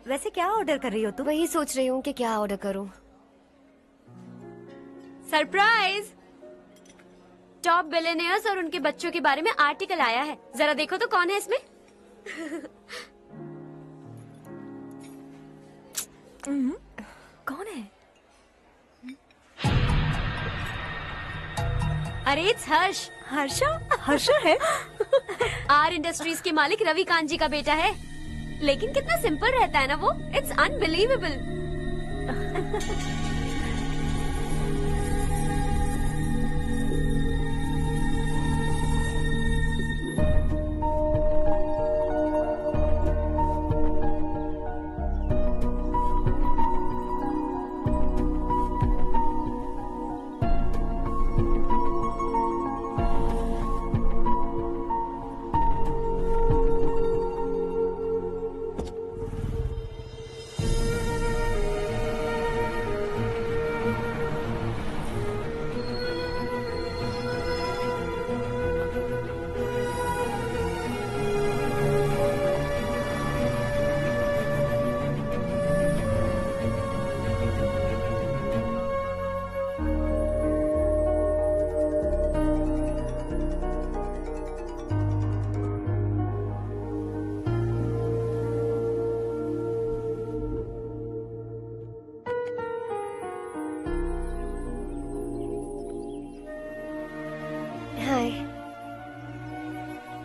वैसे क्या ऑर्डर कर रही हो तुम? वही सोच रही हूँ कि क्या ऑर्डर करूँ। सरप्राइज! टॉप बिलियनियर्स और उनके बच्चों के बारे में आर्टिकल आया है, जरा देखो तो कौन है इसमें। कौन है? अरे इट्स हर्ष। हर्षा है? आर इंडस्ट्रीज के मालिक रवि कांत जी का बेटा है। लेकिन कितना सिंपल रहता है ना वो, it's unbelievable.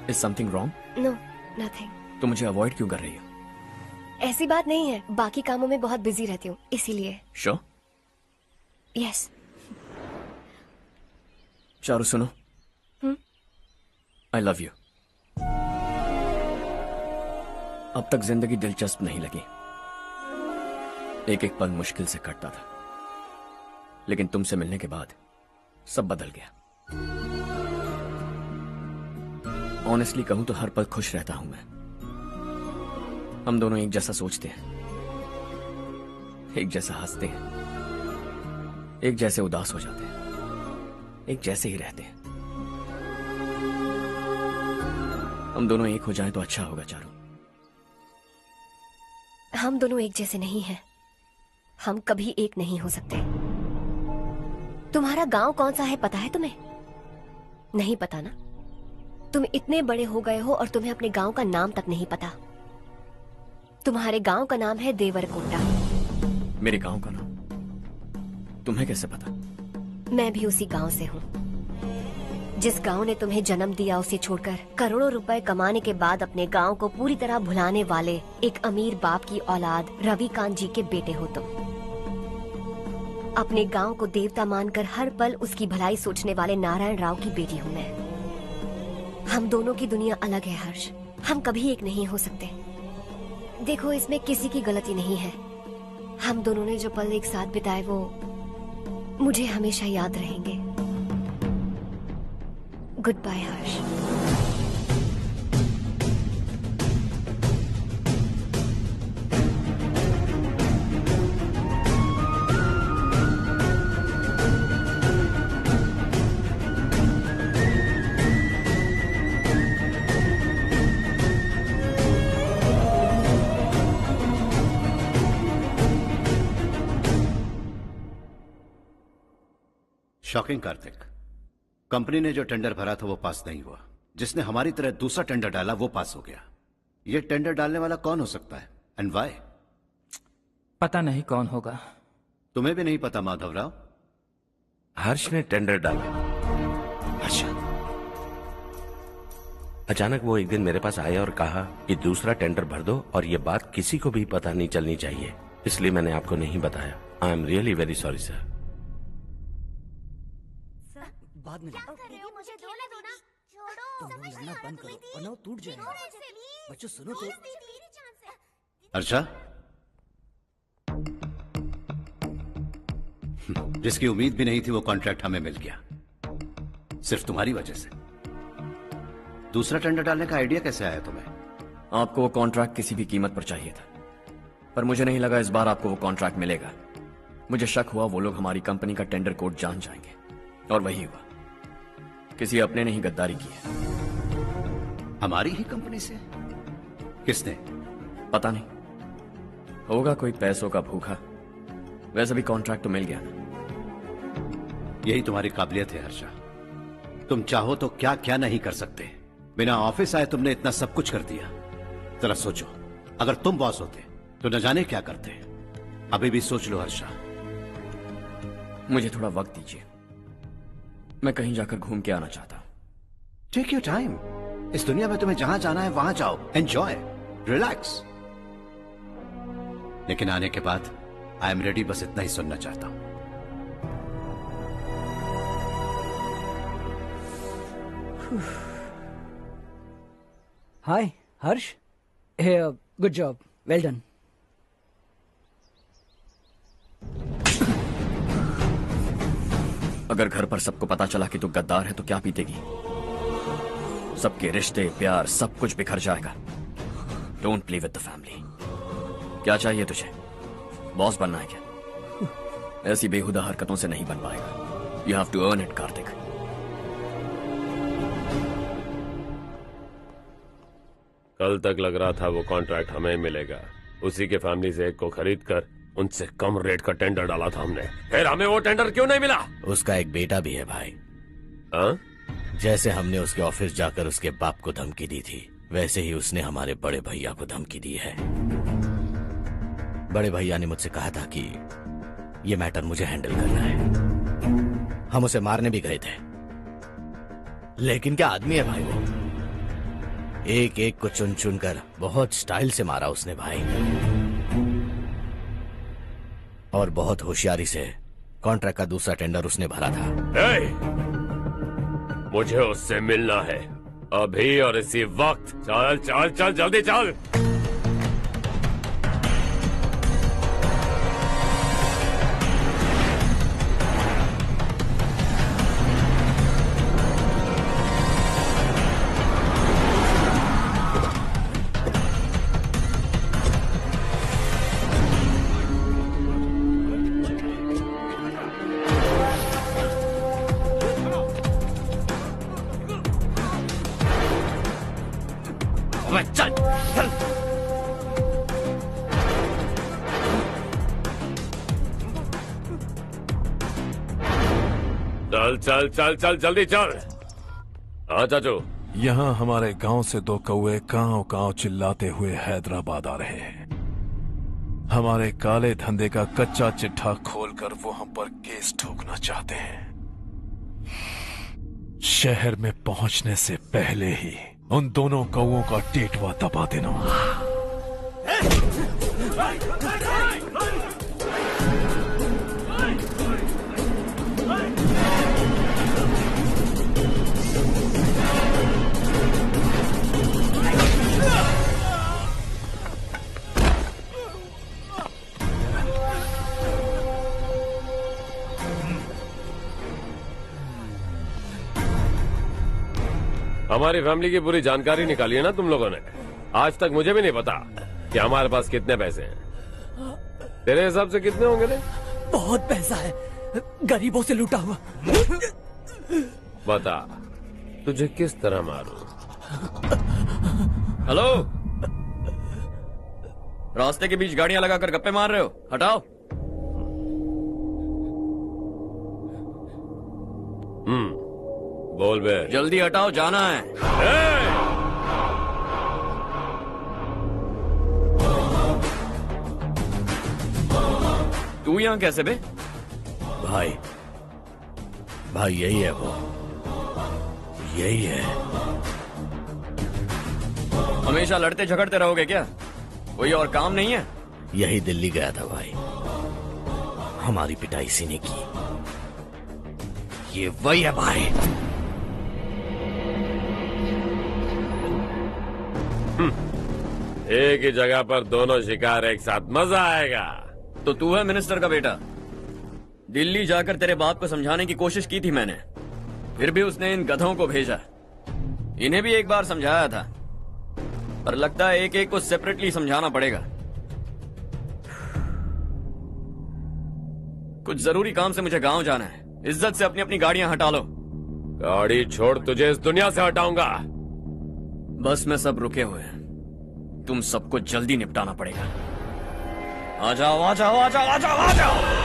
Is something wrong? No, nothing. तो मुझे अवॉइड क्यों कर रही हो? ऐसी बात नहीं है, बाकी कामों में बहुत बिजी रहती हूँ इसीलिए। Sure? यस। चारू सुनो। I love you. अब तक जिंदगी दिलचस्प नहीं लगी, एक एक पल मुश्किल से कटता था, लेकिन तुमसे मिलने के बाद सब बदल गया। ऑनेस्टली कहूं तो हर पल खुश रहता हूं मैं। हम दोनों एक जैसा सोचते हैं, एक जैसा हंसते हैं, एक जैसे उदास हो जाते हैं, एक जैसे ही रहते हैं। हम दोनों एक हो जाएं तो अच्छा होगा चारू। हम दोनों एक जैसे नहीं हैं, हम कभी एक नहीं हो सकते। तुम्हारा गांव कौन सा है पता है तुम्हें? नहीं पता ना? तुम इतने बड़े हो गए हो और तुम्हें अपने गांव का नाम तक नहीं पता। तुम्हारे गांव का नाम है देवरकोटा। मेरे गांव का नाम तुम्हें कैसे पता? मैं भी उसी गांव से हूँ। जिस गांव ने तुम्हें जन्म दिया उसे छोड़कर करोड़ों रुपए कमाने के बाद अपने गांव को पूरी तरह भुलाने वाले एक अमीर बाप की औलाद रवि कांत जी के बेटे हो तुम। अपने गांव को देवता मानकर हर पल उसकी भलाई सोचने वाले नारायण राव की बेटी हूँ मैं। हम दोनों की दुनिया अलग है हर्ष, हम कभी एक नहीं हो सकते। देखो इसमें किसी की गलती नहीं है। हम दोनों ने जो पल एक साथ बिताए वो मुझे हमेशा याद रहेंगे। गुड बाय हर्ष। शॉकिंग कार्तिक, कंपनी ने जो टेंडर भरा था वो पास नहीं हुआ। जिसने हमारी तरह दूसरा टेंडर डाला वो पास हो गया। ये टेंडर डालने वाला कौन हो सकता है एंड व्हाई? पता नहीं कौन होगा। तुम्हें भी नहीं पता माधवराव? हर्ष ने टेंडर डाला। अच्छा। अचानक वो एक दिन मेरे पास आया और कहा कि दूसरा टेंडर भर दो और ये बात किसी को भी पता नहीं चलनी चाहिए, इसलिए मैंने आपको नहीं बताया। I am really very sorry sir. बाद में मुझे धोने दो ना। तुम लोग लड़ना बंद करो वरना वो टूट जाएगा। बच्चों सुनो तो। अर्षा, जिसकी उम्मीद भी नहीं थी वो कॉन्ट्रैक्ट हमें मिल गया, सिर्फ तुम्हारी वजह से। दूसरा टेंडर डालने का आइडिया कैसे आया तुम्हें? आपको वो कॉन्ट्रैक्ट किसी भी कीमत पर चाहिए था, पर मुझे नहीं लगा इस बार आपको वो कॉन्ट्रैक्ट मिलेगा। मुझे शक हुआ वो लोग हमारी कंपनी का टेंडर कोड जान जाएंगे, और वही हुआ। किसी अपने ने ही गद्दारी की है। हमारी ही कंपनी से? किसने? पता नहीं, होगा कोई पैसों का भूखा। वैसे भी कॉन्ट्रैक्ट तो मिल गया ना। यही तुम्हारी काबिलियत है हर्षा। तुम चाहो तो क्या क्या नहीं कर सकते। बिना ऑफिस आए तुमने इतना सब कुछ कर दिया। जरा सोचो, अगर तुम बॉस होते तो न जाने क्या करते। अभी भी सोच लो हर्षा। मुझे थोड़ा वक्त दीजिए, मैं कहीं जाकर घूम के आना चाहता हूं। Take your time. इस दुनिया में तुम्हें जहां जाना है वहां जाओ, एंजॉय, रिलैक्स। लेकिन आने के बाद आई एम रेडी, बस इतना ही सुनना चाहता हूं। हाय हर्ष। हे, गुड जॉब, वेल डन। अगर घर पर सबको पता चला कि तू गद्दार है तो क्या पीतेगी? सबके रिश्ते, प्यार, सब कुछ बिखर जाएगा। Don't play with the family. क्या चाहिए तुझे? बॉस बनना है क्या? ऐसी बेहुदा हरकतों से नहीं बन पाएगा। You have to earn it Kartik. कल तक लग रहा था वो कॉन्ट्रैक्ट हमें मिलेगा। उसी के फैमिली से एक को खरीद कर उनसे कम रेट का टेंडर डाला था हमने। फिर हमें वो टेंडर क्यों नहीं मिला? उसका एक बेटा भी है भाई। हाँ? जैसे हमने उसके ऑफिस जाकर उसके बाप को धमकी दी थी, वैसे ही उसने हमारे बड़े भैया को धमकी दी है। बड़े भैया ने मुझसे कहा था कि ये मैटर मुझे हैंडल करना है। हम उसे मारने भी गए थे, लेकिन क्या आदमी है भाई वो। एक एक को चुन चुन कर बहुत स्टाइल से मारा उसने भाई, और बहुत होशियारी से कॉन्ट्रैक्ट का दूसरा टेंडर उसने भरा था। मुझे उससे मिलना है अभी और इसी वक्त। चल चल चल, जल्दी चल। चल चल चल चल, जल्दी चल। हाँ चाचू। यहाँ हमारे गांव से 2 कौवे कांव कांव चिल्लाते हुए हैदराबाद आ रहे हैं। हमारे काले धंधे का कच्चा चिट्ठा खोलकर वो हम पर केस ठोकना चाहते हैं। शहर में पहुंचने से पहले ही उन दोनों कौवों का टेटवा दबा देना। हमारी फैमिली की पूरी जानकारी निकाली है ना तुम लोगों ने। आज तक मुझे भी नहीं पता कि हमारे पास कितने पैसे हैं। तेरे हिसाब से कितने होंगे रे? बहुत पैसा है, गरीबों से लूटा हुआ। बता, तुझे किस तरह मारूं? हेलो, रास्ते के बीच गाड़ियां लगाकर गप्पे मार रहे हो? हटाओ। बोल बे। जल्दी हटाओ, जाना है। तू यहाँ कैसे बे? भाई यही है वो, यही है। हमेशा लड़ते झगड़ते रहोगे क्या? कोई और काम नहीं है? यही दिल्ली गया था भाई, हमारी पिटाई इसी ने की। ये वही है भाई। एक ही जगह पर दोनों शिकार एक साथ, मजा आएगा। तो तू है मिनिस्टर का बेटा। दिल्ली जाकर तेरे बाप को समझाने की कोशिश की थी मैंने, फिर भी उसने इन गधों को भेजा। इन्हें भी एक बार समझाया था, पर लगता है एक एक को सेपरेटली समझाना पड़ेगा। कुछ जरूरी काम से मुझे गांव जाना है। इज्जत से अपनी अपनी गाड़ियां हटा लो। गाड़ी छोड़, तुझे इस दुनिया से हटाऊंगा। बस में सब रुके हुए हैं, तुम सबको जल्दी निपटाना पड़ेगा। आ जाओ आ जाओ आ जाओ आ जाओ आ जाओ।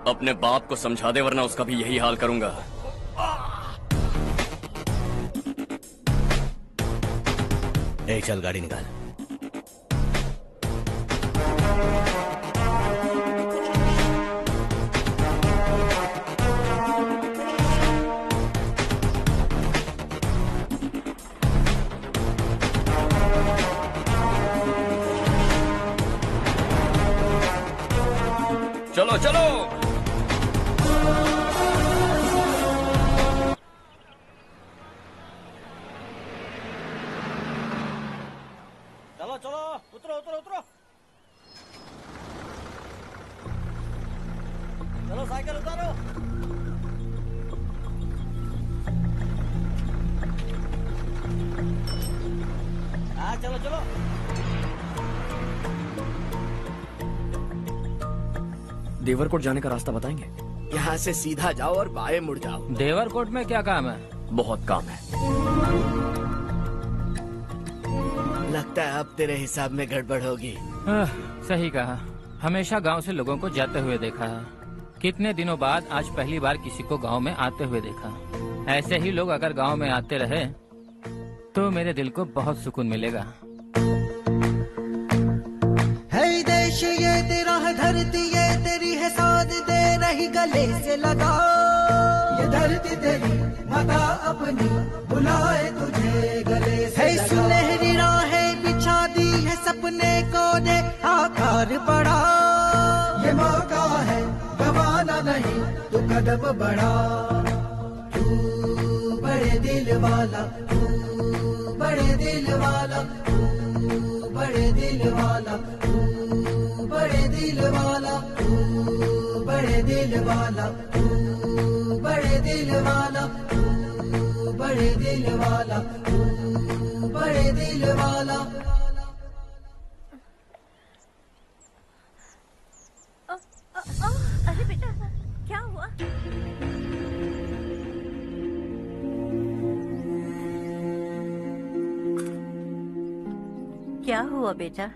अपने बाप को समझा दे, वरना उसका भी यही हाल करूंगा। चल गाड़ी निकाल। चलो चलो चलो चलो, उतरो उतरो उतरो। चलो साइकिल उतारो। हाँ चलो चलो। देवरकोट जाने का रास्ता बताएंगे? यहाँ से सीधा जाओ और बाएं मुड़ जाओ। देवरकोट में क्या काम है? बहुत काम है। लगता है अब तेरे हिसाब में गड़बड़ होगी। सही कहा। हमेशा गांव से लोगों को जाते हुए देखा है, कितने दिनों बाद आज पहली बार किसी को गांव में आते हुए देखा। ऐसे ही लोग अगर गांव में आते रहे तो मेरे दिल को बहुत सुकून मिलेगा। है देश ये तेरा है, धरती ये तेरी है, साथ दे रही गले से लगा। ये धरती तेरी माता अपनी बुलाए तुझे गले से लगा। सुनहरी राहें बिछा दी है, सपने को दे आकार बढ़ा। ये मौका है गवाना नहीं, तू कदम बढ़ा। तू बड़े दिल वाला, तू बड़े दिल वाला, तू बड़े दिल वाला, तू बड़े दिल वाला, तू बड़े दिल वाला, तू बड़े दिल वाला, तू बड़े दिल वाला, तू बड़े दिल वाला। अरे बेटा क्या हुआ? क्या हुआ बेटा?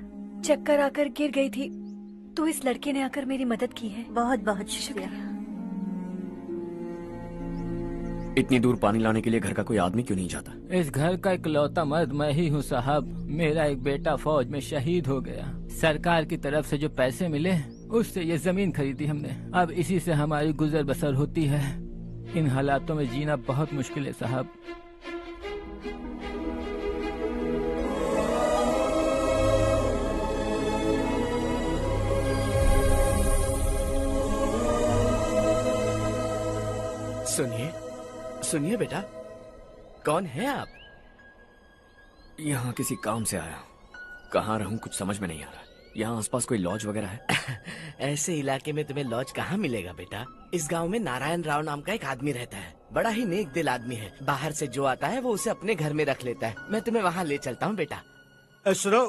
चक्कर आकर गिर गई थी, तो इस लड़के ने आकर मेरी मदद की है। बहुत बहुत शुक्रिया। इतनी दूर पानी लाने के लिए घर का कोई आदमी क्यों नहीं जाता? इस घर का इकलौता मर्द मैं ही हूँ साहब। मेरा एक बेटा फौज में शहीद हो गया। सरकार की तरफ से जो पैसे मिले उससे ये जमीन खरीदी हमने। अब इसी से हमारी गुजर बसर होती है। इन हालातों में जीना बहुत मुश्किल है साहब। सुनिए बेटा, कौन है आप? यहाँ किसी काम से आया हूँ। कहाँ रहूँ कुछ समझ में नहीं आ रहा। यहाँ आसपास कोई लॉज वगैरह है? ऐसे इलाके में तुम्हें लॉज कहाँ मिलेगा बेटा? इस गांव में नारायण राव नाम का एक आदमी रहता है। बड़ा ही नेक दिल आदमी है। बाहर से जो आता है वो उसे अपने घर में रख लेता है। मैं तुम्हें वहाँ ले चलता हूँ बेटा। सुनो,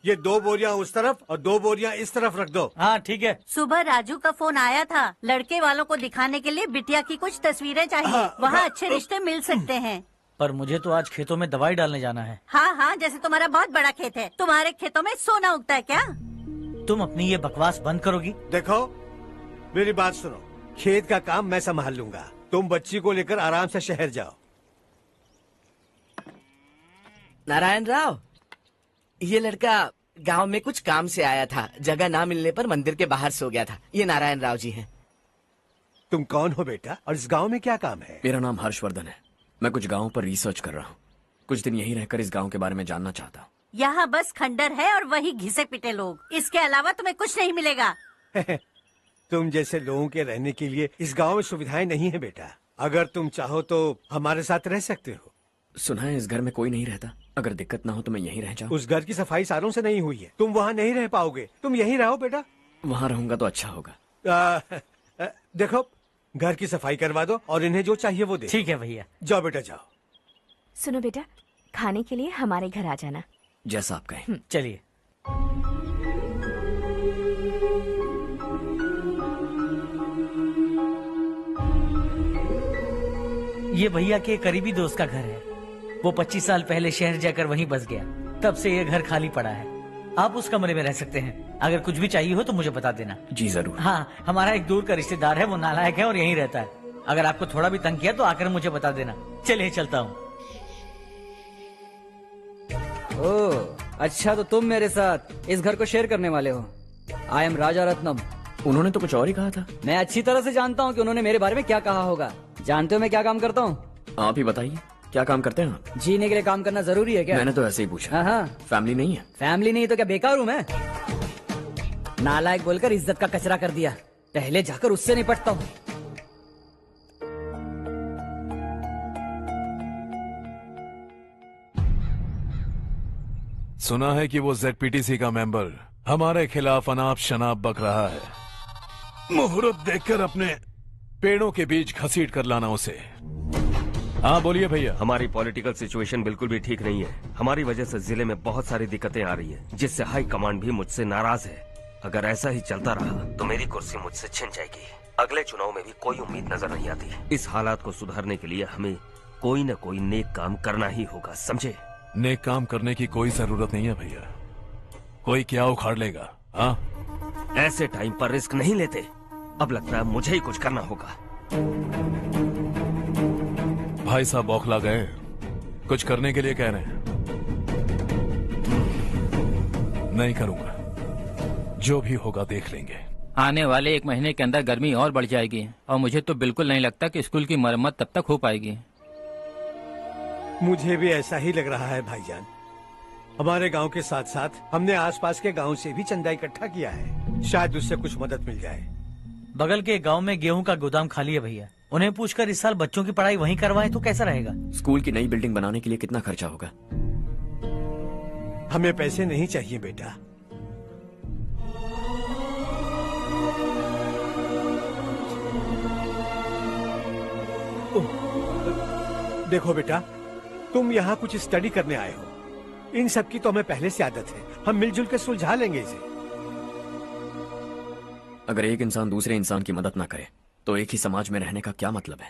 ये 2 बोरियां उस तरफ और 2 बोरियां इस तरफ रख दो। हाँ ठीक है। सुबह राजू का फोन आया था, लड़के वालों को दिखाने के लिए बिटिया की कुछ तस्वीरें चाहिए। वहाँ अच्छे रिश्ते मिल सकते हैं। पर मुझे तो आज खेतों में दवाई डालने जाना है। हाँ हाँ, जैसे तुम्हारा बहुत बड़ा खेत है। तुम्हारे खेतों में सोना उगता है क्या? तुम अपनी ये बकवास बंद करोगी? देखो मेरी बात सुनो, खेत का काम मैं संभाल लूंगा। तुम बच्ची को लेकर आराम से शहर जाओ। नारायण राव, ये लड़का गांव में कुछ काम से आया था। जगह ना मिलने पर मंदिर के बाहर सो गया था। ये नारायण राव जी हैं। तुम कौन हो बेटा और इस गांव में क्या काम है? मेरा नाम हर्षवर्धन है। मैं कुछ गाँव पर रिसर्च कर रहा हूँ। कुछ दिन यहीं रहकर इस गाँव के बारे में जानना चाहता हूँ। यहाँ बस खंडर है और वही घिसे पिटे लोग। इसके अलावा तुम्हें कुछ नहीं मिलेगा। तुम जैसे लोगों के रहने के लिए इस गांव में सुविधाएं नहीं है बेटा। अगर तुम चाहो तो हमारे साथ रह सकते हो। सुना है इस घर में कोई नहीं रहता। अगर दिक्कत ना हो तो मैं यहीं रह जाऊँ। उस घर की सफाई सालों से नहीं हुई है। तुम वहाँ नहीं रह पाओगे। तुम यहीं रहो बेटा। वहाँ रहूंगा तो अच्छा होगा। देखो, घर की सफाई करवा दो और इन्हें जो चाहिए वो दे। ठीक है भैया। जाओ बेटा जाओ। सुनो बेटा, खाने के लिए हमारे घर आ जाना। जैसा आप कहें। चलिए। ये भैया के करीबी दोस्त का घर है। वो 25 साल पहले शहर जाकर वहीं बस गया। तब से ये घर खाली पड़ा है। आप उस कमरे में रह सकते हैं। अगर कुछ भी चाहिए हो तो मुझे बता देना। जी जरूर। हाँ, हमारा एक दूर का रिश्तेदार है, वो नालायक है और यहीं रहता है। अगर आपको थोड़ा भी तंग किया तो आकर मुझे बता देना। चलिए चलता हूँ। ओह अच्छा, तो तुम मेरे साथ इस घर को शेयर करने वाले हो। आई एम राजा रत्नम। उन्होंने तो कुछ और ही कहा था। मैं अच्छी तरह से जानता हूँ कि उन्होंने मेरे बारे में क्या कहा होगा। जानते हो मैं क्या काम करता हूँ? आप ही बताइए, क्या काम करते हैं आप? जीने के लिए काम करना जरूरी है क्या? मैंने तो ऐसे ही पूछा। हाँ हाँ। फैमिली नहीं है? फैमिली नहीं तो क्या बेकार हूँ मैं? नालायक बोलकर इज्जत का कचरा कर दिया। पहले जाकर उससे निपटता हूँ। सुना है कि वो ZPTC का मेंबर हमारे खिलाफ अनाप शनाप बक रहा है। मुहूर्त देखकर अपने पेड़ों के बीच घसीट कर लाना उसे। हाँ बोलिए भैया। हमारी पॉलिटिकल सिचुएशन बिल्कुल भी ठीक नहीं है। हमारी वजह से जिले में बहुत सारी दिक्कतें आ रही है, जिससे हाई कमांड भी मुझसे नाराज है। अगर ऐसा ही चलता रहा तो मेरी कुर्सी मुझसे छिन जाएगी। अगले चुनाव में भी कोई उम्मीद नजर नहीं आती। इस हालात को सुधारने के लिए हमें कोई न कोई नेक काम करना ही होगा, समझे? नेक काम करने की कोई जरूरत नहीं है भैया। कोई क्या उखाड़ लेगा। हाँ, ऐसे टाइम पर रिस्क नहीं लेते। अब लगता है मुझे ही कुछ करना होगा। भाई साहब बौखला गए, कुछ करने के लिए कह रहे हैं। नहीं करूंगा, जो भी होगा देख लेंगे। आने वाले 1 महीने के अंदर गर्मी और बढ़ जाएगी और मुझे तो बिल्कुल नहीं लगता कि स्कूल की मरम्मत तब तक हो पाएगी। मुझे भी ऐसा ही लग रहा है भाईजान। हमारे गांव के साथ साथ हमने आसपास के गांव से भी चंदा इकट्ठा किया है। शायद उससे कुछ मदद मिल जाए। बगल के गांव में गेहूं का गोदाम खाली है भैया। उन्हें पूछकर इस साल बच्चों की पढ़ाई वहीं करवाएं तो कैसा रहेगा? स्कूल की नई बिल्डिंग बनाने के लिए कितना खर्चा होगा? हमें पैसे नहीं चाहिए बेटा। देखो बेटा, तुम यहाँ कुछ स्टडी करने आए हो। इन सब की तो हमें पहले से आदत है। हम मिलजुल कर सुलझा लेंगे इसे। अगर एक इंसान दूसरे इंसान की मदद ना करे तो एक ही समाज में रहने का क्या मतलब है?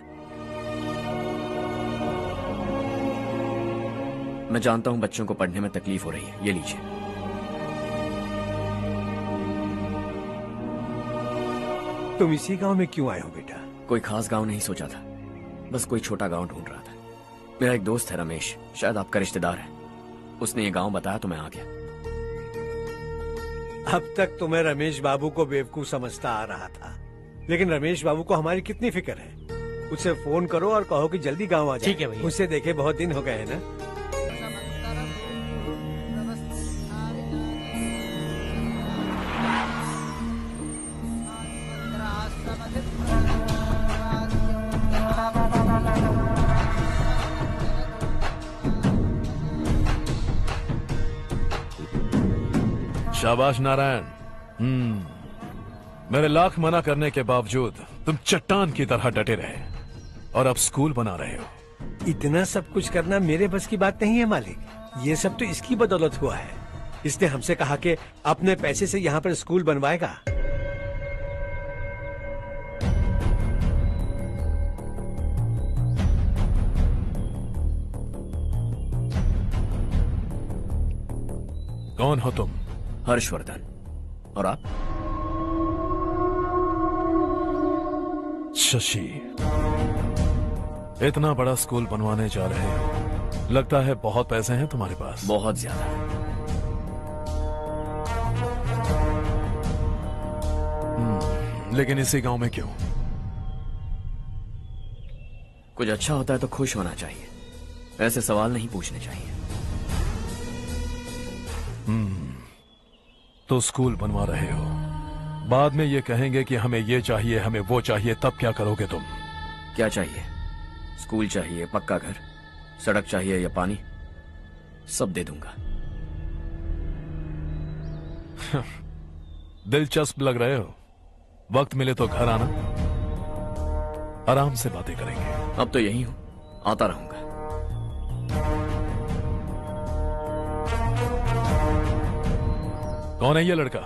मैं जानता हूं बच्चों को पढ़ने में तकलीफ हो रही है। ये लीजिए। तुम इसी गांव में क्यों आए हो बेटा? कोई खास गांव नहीं सोचा था, बस कोई छोटा गांव ढूंढ रहा था। मेरा एक दोस्त है रमेश, शायद आपका रिश्तेदार है। उसने ये गांव बताया तो मैं आ गया। अब तक तो मैं रमेश बाबू को बेवकूफ समझता आ रहा था, लेकिन रमेश बाबू को हमारी कितनी फिक्र है। उसे फोन करो और कहो कि जल्दी गांव आ जाए। ठीक है भैया। उसे देखे बहुत दिन हो गए हैं ना। शाबाश नारायण। मेरे लाख मना करने के बावजूद तुम चट्टान की तरह डटे रहे और अब स्कूल बना रहे हो। इतना सब कुछ करना मेरे बस की बात नहीं है मालिक। ये सब तो इसकी बदौलत हुआ है। इसने हमसे कहा कि अपने पैसे से यहाँ पर स्कूल बनवाएगा। कौन हो तुम? हर्षवर्धन। और आप? शशि। इतना बड़ा स्कूल बनवाने जा रहे हो, लगता है बहुत पैसे हैं तुम्हारे पास। बहुत ज्यादा। लेकिन इसी गांव में क्यों? कुछ अच्छा होता है तो खुश होना चाहिए, ऐसे सवाल नहीं पूछने चाहिए। तो स्कूल बनवा रहे हो, बाद में ये कहेंगे कि हमें ये चाहिए, हमें वो चाहिए, तब क्या करोगे तुम? क्या चाहिए? स्कूल चाहिए, पक्का घर, सड़क चाहिए या पानी, सब दे दूंगा। दिलचस्प लग रहे हो। वक्त मिले तो घर आना, आराम से बातें करेंगे। अब तो यही हूं, आता रहूंगा। कौन है ये लड़का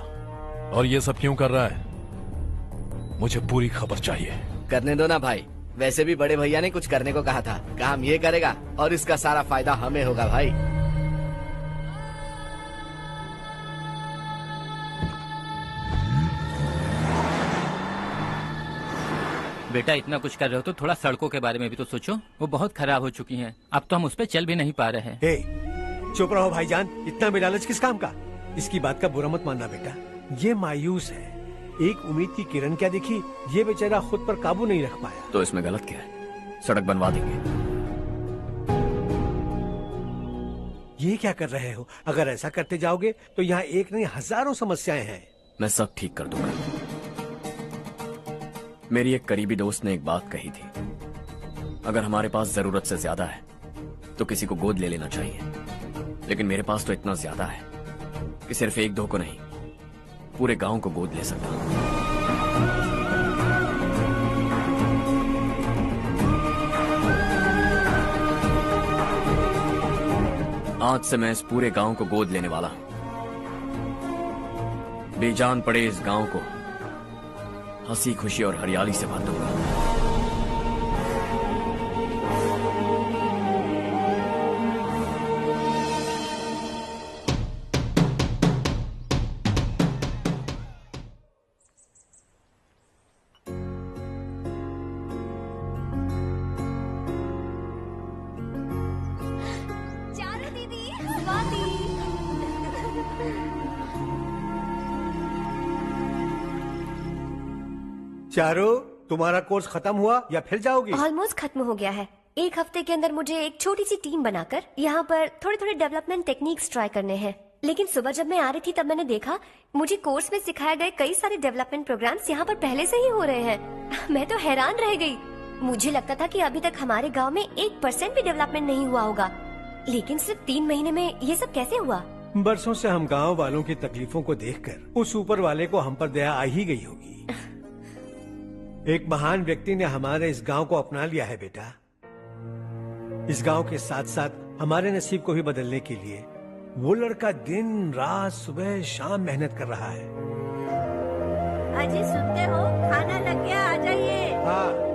और ये सब क्यों कर रहा है? मुझे पूरी खबर चाहिए। करने दो ना भाई, वैसे भी बड़े भैया ने कुछ करने को कहा था। काम ये करेगा और इसका सारा फायदा हमें होगा भाई। बेटा इतना कुछ कर रहे हो तो थोड़ा सड़कों के बारे में भी तो सोचो, वो बहुत खराब हो चुकी हैं। अब तो हम उस पर चल भी नहीं पा रहे हैं। चुप रहो भाईजान, इतना बेलालच किस काम का? इसकी बात का बुरा मत मानना बेटा, ये मायूस है। एक उम्मीद की किरण क्या दिखी, ये बेचारा खुद पर काबू नहीं रख पाया। तो इसमें गलत क्या है? सड़क बनवा देंगे। ये क्या कर रहे हो? अगर ऐसा करते जाओगे तो यहाँ एक नहीं हजारों समस्याएं हैं। मैं सब ठीक कर दूंगा। मेरी एक करीबी दोस्त ने एक बात कही थी, अगर हमारे पास जरूरत से ज्यादा है तो किसी को गोद ले लेना चाहिए, लेकिन मेरे पास तो इतना ज्यादा है कि सिर्फ एक दो को नहीं, पूरे गांव को गोद ले सकता हूं। आज से मैं इस पूरे गांव को गोद लेने वाला हूं। बेजान पड़े इस गांव को हंसी खुशी और हरियाली से भर दूंगा। चारो, तुम्हारा कोर्स खत्म हुआ या फिर जाओगी? ऑलमोस्ट खत्म हो गया है। एक हफ्ते के अंदर मुझे एक छोटी सी टीम बनाकर यहाँ पर थोड़े थोड़े डेवलपमेंट टेक्निक्स ट्राई करने हैं। लेकिन सुबह जब मैं आ रही थी तब मैंने देखा मुझे कोर्स में सिखाए गए कई सारे डेवलपमेंट प्रोग्राम्स यहाँ पर पहले से ही हो रहे हैं। मैं तो हैरान रह गई। मुझे लगता था कि अभी तक हमारे गाँव में 1% भी डेवलपमेंट नहीं हुआ होगा, लेकिन सिर्फ 3 महीने में ये सब कैसे हुआ? बरसों से हम गाँव वालों की तकलीफों को देखकर उस ऊपर वाले को हम पर दया आ ही गई होगी। एक महान व्यक्ति ने हमारे इस गांव को अपना लिया है बेटा। इस गांव के साथ साथ हमारे नसीब को भी बदलने के लिए वो लड़का दिन रात सुबह शाम मेहनत कर रहा है। अजी सुनते हो, खाना लग गया, आ जाइए। हाँ।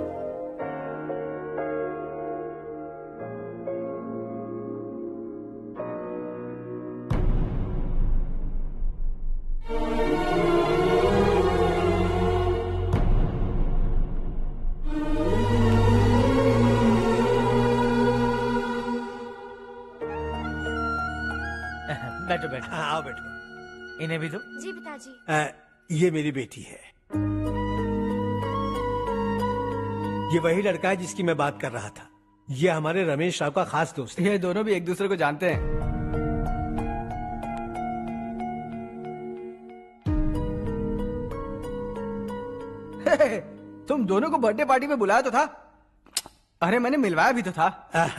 बैठो बैठो। हाँ, आओ बैठो। इन्हें भी दो। जी पिताजी। ये मेरी बेटी है। ये वही लड़का है जिसकी मैं बात कर रहा था। ये हमारे रमेश राव का खास दोस्त है। ये दोनों भी एक दूसरे को जानते हैं। तुम दोनों को बर्थडे पार्टी में बुलाया तो था। अरे मैंने मिलवाया भी तो था।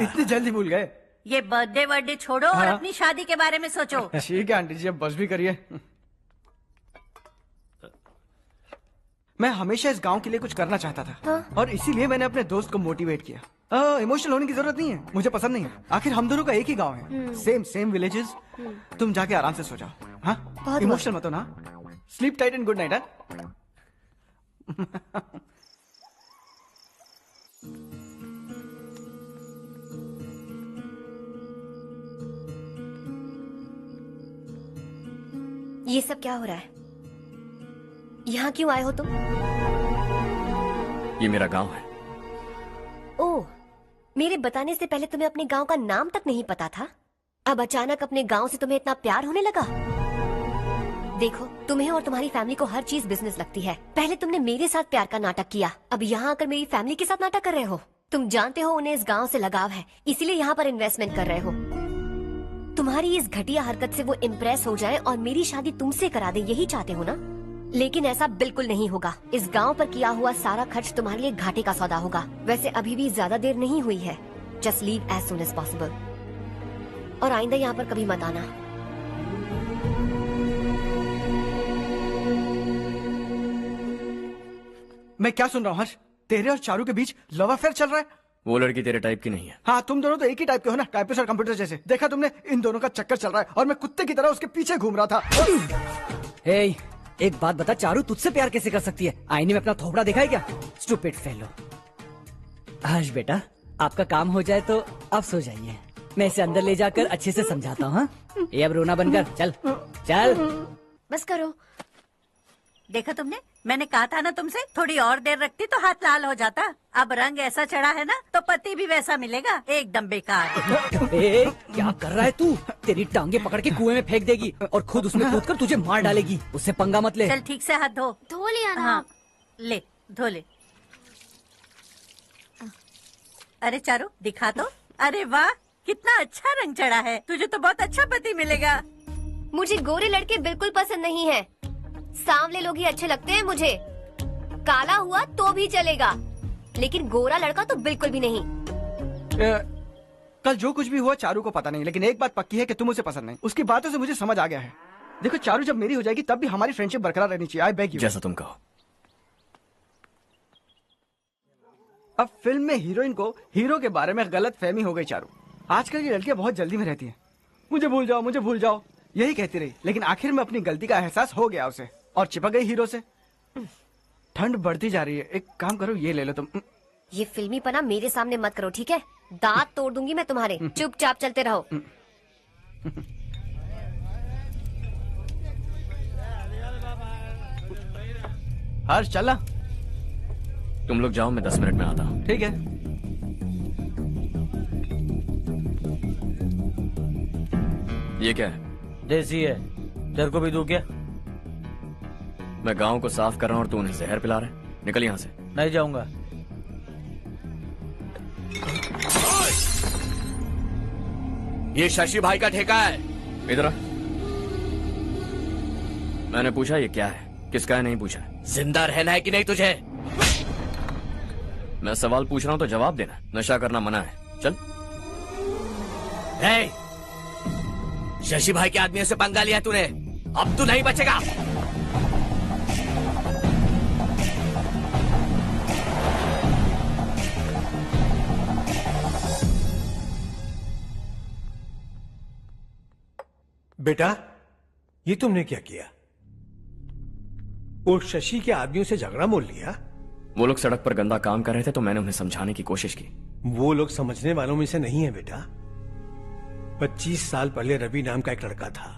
इतनी जल्दी भूल गए। ये बर्थडे वर्डे छोड़ो और हाँ? अपनी शादी के बारे में सोचो। ठीक है आंटी जी, अब बस भी करिए। मैं हमेशा इस गांव के लिए कुछ करना चाहता था। हाँ? और इसीलिए मैंने अपने दोस्त को मोटिवेट किया। इमोशनल होने की जरूरत नहीं है, मुझे पसंद नहीं है। आखिर हम दोनों का एक ही गांव है, सेम विलेजेस। तुम जाके आराम से सो जाओ। हाँ, इमोशनल मत हो ना। Sleep tight and good night. ये सब क्या हो रहा है? यहाँ क्यों आए हो तुम? ये मेरा गांव है। ओह, मेरे बताने से पहले तुम्हें अपने गांव का नाम तक नहीं पता था? अब अचानक अपने गांव से तुम्हें इतना प्यार होने लगा? देखो, तुम्हें और तुम्हारी फैमिली को हर चीज बिजनेस लगती है। पहले तुमने मेरे साथ प्यार का नाटक किया, अब यहाँ आकर मेरी फैमिली के साथ नाटक कर रहे हो। तुम जानते हो उन्हें इस गांव से लगाव है, इसीलिए यहाँ पर इन्वेस्टमेंट कर रहे हो। तुम्हारी इस घटिया हरकत से वो इम्प्रेस हो जाए और मेरी शादी तुमसे करा दे, यही चाहते हो ना? लेकिन ऐसा बिल्कुल नहीं होगा। इस गांव पर किया हुआ सारा खर्च तुम्हारे लिए घाटे का सौदा होगा। वैसे अभी भी ज्यादा देर नहीं हुई है। Just leave as soon as possible. और आइंदा यहाँ पर कभी मत आना। मैं क्या सुन रहा हूँ हर्ष? तेरे और चारू के बीच लव अफेयर चल रहा है? वो लड़की तेरे टाइप की नहीं है। हाँ, तुम दोनों तो एक ही टाइप के हो ना, टाइपिस्ट और कंप्यूटर जैसे। देखा तुमने, इन दोनों का चक्कर चल रहा है और मैं कुत्ते की तरह उसके पीछे घूम रहा था। हे, एक बात बता, चारू तुझसे प्यार कैसे कर सकती है? आईने में अपना थोपड़ा देखा है क्या? Stupid fellow. हर्ष बेटा, आपका काम हो जाए तो आप सो जाइए। मैं इसे अंदर ले जाकर अच्छे से समझाता हूँ। हाँ? ये अब रोना बनकर चल चल। बस करो। देखा तुमने, मैंने कहा था ना तुमसे, थोड़ी और देर रखती तो हाथ लाल हो जाता। अब रंग ऐसा चढ़ा है ना तो पति भी वैसा मिलेगा। एकदम बेकार। क्या कर रहा है तू? तेरी टांगे पकड़ के कुएं में फेंक देगी और खुद उसमें कूदकर तुझे मार डालेगी। उससे पंगा मत ले। चल ठीक से हाथ धो। धो लिया ना? हाँ, ले धो ले। अरे चारू दिखा तो। अरे वाह, कितना अच्छा रंग चढ़ा है। तुझे तो बहुत अच्छा पति मिलेगा। मुझे गोरे लड़के बिल्कुल पसंद नहीं है। सांवले लोग ही अच्छे लगते हैं मुझे। काला हुआ तो भी चलेगा, लेकिन गोरा लड़का तो बिल्कुल भी नहीं। कल जो कुछ भी हुआ चारू को पता नहीं, लेकिन एक बात पक्की है कि तुम उसे पसंद नहीं। उसकी बातों से मुझे समझ आ गया है। देखो, चारू जब मेरी हो जाएगी तब भी हमारी फ्रेंडशिप बरकरार रहनी चाहिए। I beg you. जैसा तुम कहो। अब फिल्म में हीरोइन को हीरो के बारे में गलत फहमी हो गई चारू। आजकल की लड़कियां बहुत जल्दी में रहती हैं। मुझे भूल जाओ, मुझे भूल जाओ, यही कहती रही। लेकिन आखिर में अपनी गलती का एहसास हो गया उसे और चिपक गई हीरो से। ठंड बढ़ती जा रही है, एक काम करो, ये ले लो तुम। ये फिल्मी पना मेरे सामने मत करो, ठीक है? दांत तोड़ दूंगी मैं तुम्हारे। चुपचाप चलते रहो। हर्ष चलना। तुम लोग जाओ, मैं 10 मिनट में आता हूँ। ठीक है। ये क्या है? देसी है। तेरे को भी दूं क्या? मैं गांव को साफ कर रहा हूँ और तू उन्हें जहर पिला रहा है। निकल यहाँ से। नहीं जाऊंगा। ये शशि भाई का ठेका है। इधर आ। मैंने पूछा ये क्या है, किसका है नहीं पूछा। जिंदा रहना है कि नहीं तुझे? मैं सवाल पूछ रहा हूं तो जवाब देना। नशा करना मना है। चल। शशि भाई के आदमियों से पंगा लिया तूने, अब तू नहीं बचेगा। बेटा, ये तुमने क्या किया? वो शशि के आदमियों से झगड़ा मोल लिया? वो लोग सड़क पर गंदा काम कर रहे थे तो मैंने उन्हें समझाने की कोशिश की। वो लोग समझने वालों में से नहीं है बेटा। 25 साल पहले रवि नाम का एक लड़का था,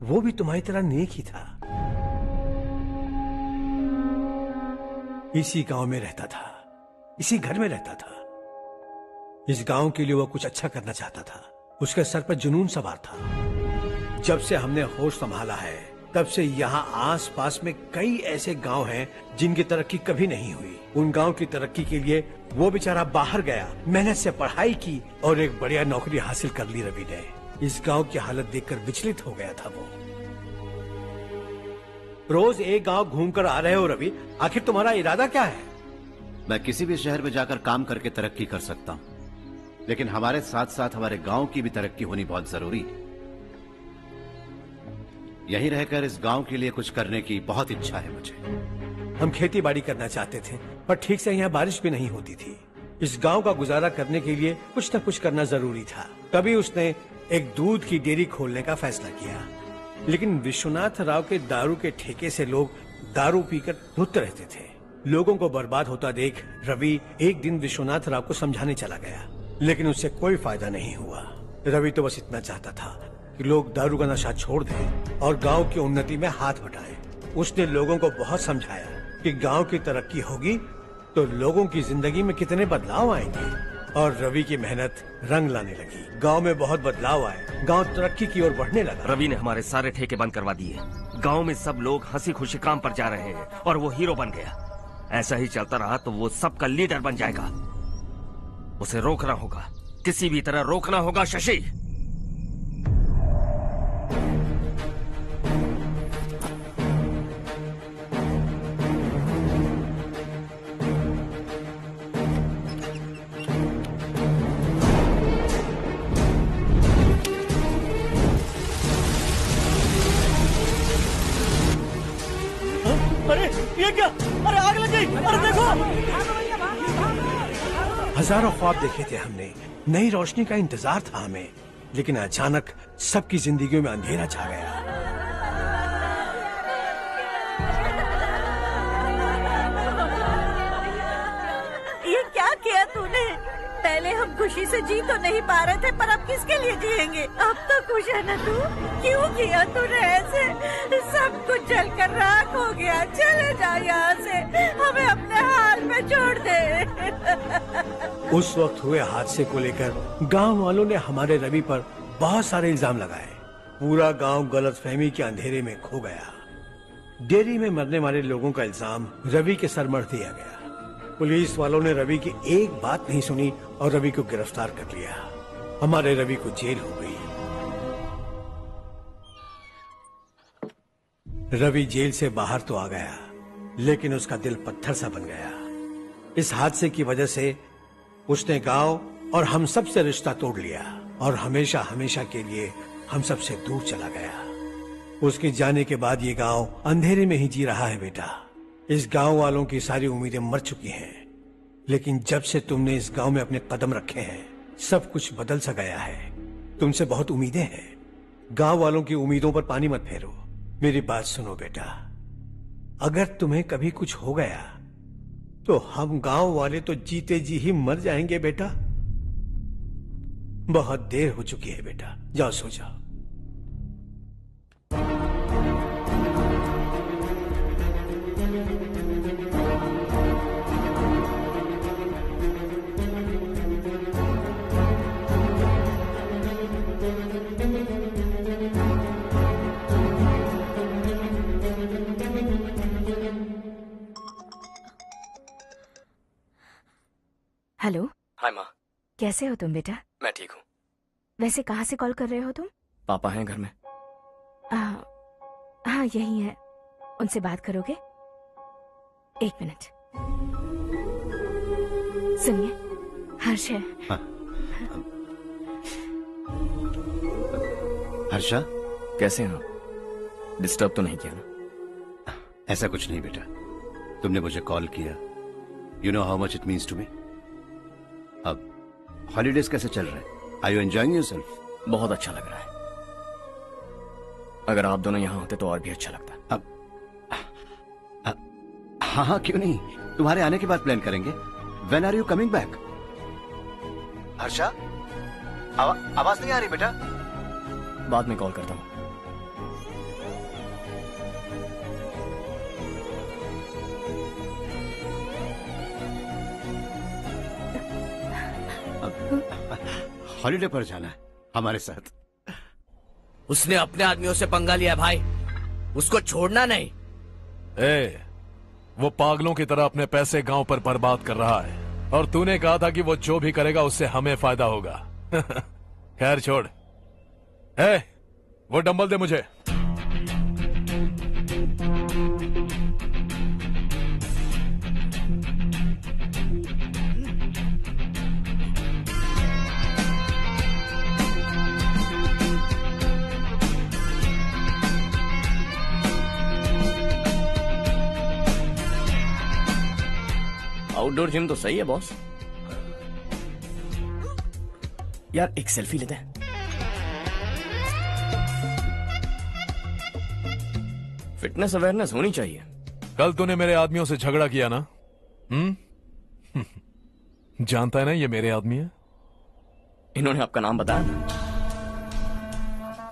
वो भी तुम्हारी तरह नेक ही था। इसी गांव में रहता था, इसी घर में रहता था। इस गांव के लिए वो कुछ अच्छा करना चाहता था। उसके सर पर जुनून सवार था। जब से हमने होश संभाला है तब से यहाँ आस पास में कई ऐसे गांव हैं जिनकी तरक्की कभी नहीं हुई। उन गांव की तरक्की के लिए वो बेचारा बाहर गया, मेहनत से पढ़ाई की और एक बढ़िया नौकरी हासिल कर ली रवि ने। इस गांव की हालत देखकर विचलित हो गया था वो। रोज एक गांव घूमकर आ रहे हो रवि, आखिर तुम्हारा इरादा क्या है? मैं किसी भी शहर में जाकर काम करके तरक्की कर सकता हूँ, लेकिन हमारे साथ साथ हमारे गांव की भी तरक्की होनी बहुत जरूरी है। यहीं रहकर इस गांव के लिए कुछ करने की बहुत इच्छा है मुझे। हम खेती बाड़ी करना चाहते थे, पर ठीक से यहाँ बारिश भी नहीं होती थी। इस गांव का गुजारा करने के लिए कुछ न कुछ करना जरूरी था। तभी उसने एक दूध की डेयरी खोलने का फैसला किया। लेकिन विश्वनाथ राव के दारू के ठेके से लोग दारू पीकर धुत रहते थे। लोगों को बर्बाद होता देख रवि एक दिन विश्वनाथ राव को समझाने चला गया, लेकिन उससे कोई फायदा नहीं हुआ। रवि तो बस इतना चाहता था कि लोग दारू का नशा छोड़ दें और गांव की उन्नति में हाथ बटाएं। उसने लोगों को बहुत समझाया कि गांव की तरक्की होगी तो लोगों की जिंदगी में कितने बदलाव आएंगे, और रवि की मेहनत रंग लाने लगी। गांव में बहुत बदलाव आए, गांव तरक्की की ओर बढ़ने लगा। रवि ने हमारे सारे ठेके बंद करवा दिए। गांव में सब लोग हंसी खुशी काम पर जा रहे हैं और वो हीरो बन गया। ऐसा ही चलता रहा तो वो सबका लीडर बन जाएगा। उसे रोकना होगा, किसी भी तरह रोकना होगा शशि। अरे ये क्या? अरे आग लग गई! अरे देखो! हजारों ख्वाब देखे थे हमने, नई रोशनी का इंतजार था हमें, लेकिन अचानक सबकी जिंदगियों में अंधेरा छा गया। ये क्या किया तूने? पहले हम खुशी से जी तो नहीं पा रहे थे, पर अब किसके लिए जिएंगे? अब तो खुश है ना तू? क्यों किया तूने ऐसे? सब कुछ जलकर राख हो गया। चले जा यहाँ से, हमें अपने हाल में छोड़ दे। उस वक्त हुए हादसे को लेकर गांव वालों ने हमारे रवि पर बहुत सारे इल्जाम लगाए। पूरा गांव गलतफहमी के अंधेरे में खो गया। डेयरी में मरने वाले लोगों का इल्जाम रवि के सर मढ़ दिया गया। पुलिस वालों ने रवि की एक बात नहीं सुनी और रवि को गिरफ्तार कर लिया। हमारे रवि को जेल हो गई। रवि जेल से बाहर तो आ गया, लेकिन उसका दिल पत्थर सा बन गया। इस हादसे की वजह से उसने गांव और हम सब से रिश्ता तोड़ लिया और हमेशा हमेशा के लिए हम सब से दूर चला गया। उसके जाने के बाद ये गांव अंधेरे में ही जी रहा है बेटा। इस गांव वालों की सारी उम्मीदें मर चुकी हैं, लेकिन जब से तुमने इस गांव में अपने कदम रखे हैं, सब कुछ बदल सा गया है। तुमसे बहुत उम्मीदें हैं। गांव वालों की उम्मीदों पर पानी मत फेरो। मेरी बात सुनो बेटा, अगर तुम्हें कभी कुछ हो गया तो हम गांव वाले तो जीते जी ही मर जाएंगे बेटा। बहुत देर हो चुकी है बेटा, जाओ सो जाओ। हेलो। हाय माँ। कैसे हो तुम बेटा? मैं ठीक हूँ। वैसे कहाँ से कॉल कर रहे हो तुम? पापा हैं घर में। हाँ यही है। उनसे बात करोगे? एक मिनट। सुनिए, हर्ष है। हाँ। हर्षा, कैसे हैं आप? डिस्टर्ब तो नहीं किया ना? ऐसा कुछ नहीं बेटा, तुमने मुझे कॉल किया। You know how much it means to me. अब हॉलीडेज कैसे चल रहे हैं? Are you enjoying yourself? बहुत अच्छा लग रहा है। अगर आप दोनों यहाँ होते तो और भी अच्छा लगता। हाँ हाँ, क्यों नहीं, तुम्हारे आने के बाद प्लान करेंगे। When are you coming back? Harsha, आवाज नहीं आ रही बेटा। बाद में कॉल करता हूँ। हॉलीडे पर जाना है हमारे साथ। उसने अपने आदमियों से पंगा लिया भाई, उसको छोड़ना नहीं। वो पागलों की तरह अपने पैसे गांव पर बर्बाद कर रहा है, और तूने कहा था कि वो जो भी करेगा उससे हमें फायदा होगा। खैर छोड़। वो डंबल दे मुझे। आउटडोर जिम तो सही है बॉस। यार एक सेल्फी लेते हैं। फिटनेस अवेयरनेस होनी चाहिए। कल तूने मेरे आदमियों से झगड़ा किया ना? जानता है ना ये मेरे आदमी है। इन्होंने आपका नाम बताया?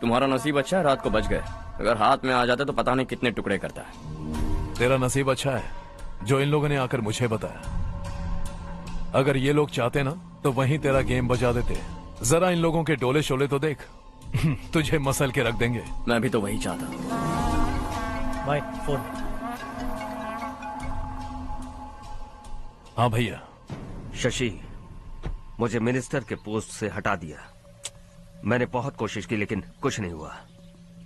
तुम्हारा नसीब अच्छा है रात को बच गए, अगर हाथ में आ जाते तो पता नहीं कितने टुकड़े करता है। तेरा नसीब अच्छा है जो इन लोगों ने आकर मुझे बताया। अगर ये लोग चाहते ना तो वहीं तेरा गेम बजा देते। जरा इन लोगों के डोले शोले तो देख। तुझे मसल के रख देंगे। मैं भी तो वही चाहता हूं। भाई फोन। हाँ भैया। शशि, मुझे मिनिस्टर के पोस्ट से हटा दिया। मैंने बहुत कोशिश की लेकिन कुछ नहीं हुआ।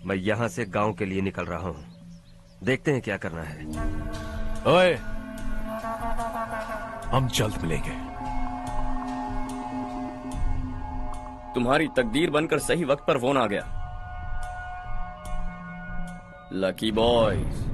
मैं यहां से गांव के लिए निकल रहा हूं। देखते हैं क्या करना है। ओए, हम जल्द मिलेंगे। तुम्हारी तकदीर बनकर सही वक्त पर फोन आ गया। Lucky boys.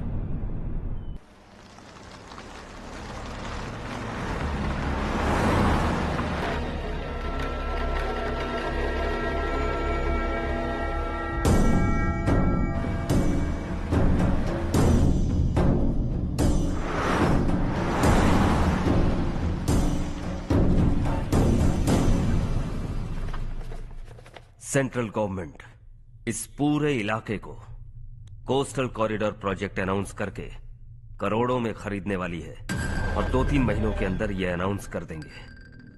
सेंट्रल गवर्नमेंट इस पूरे इलाके को कोस्टल कॉरिडोर प्रोजेक्ट अनाउंस करके करोड़ों में खरीदने वाली है और 2-3 महीनों के अंदर ये अनाउंस कर देंगे।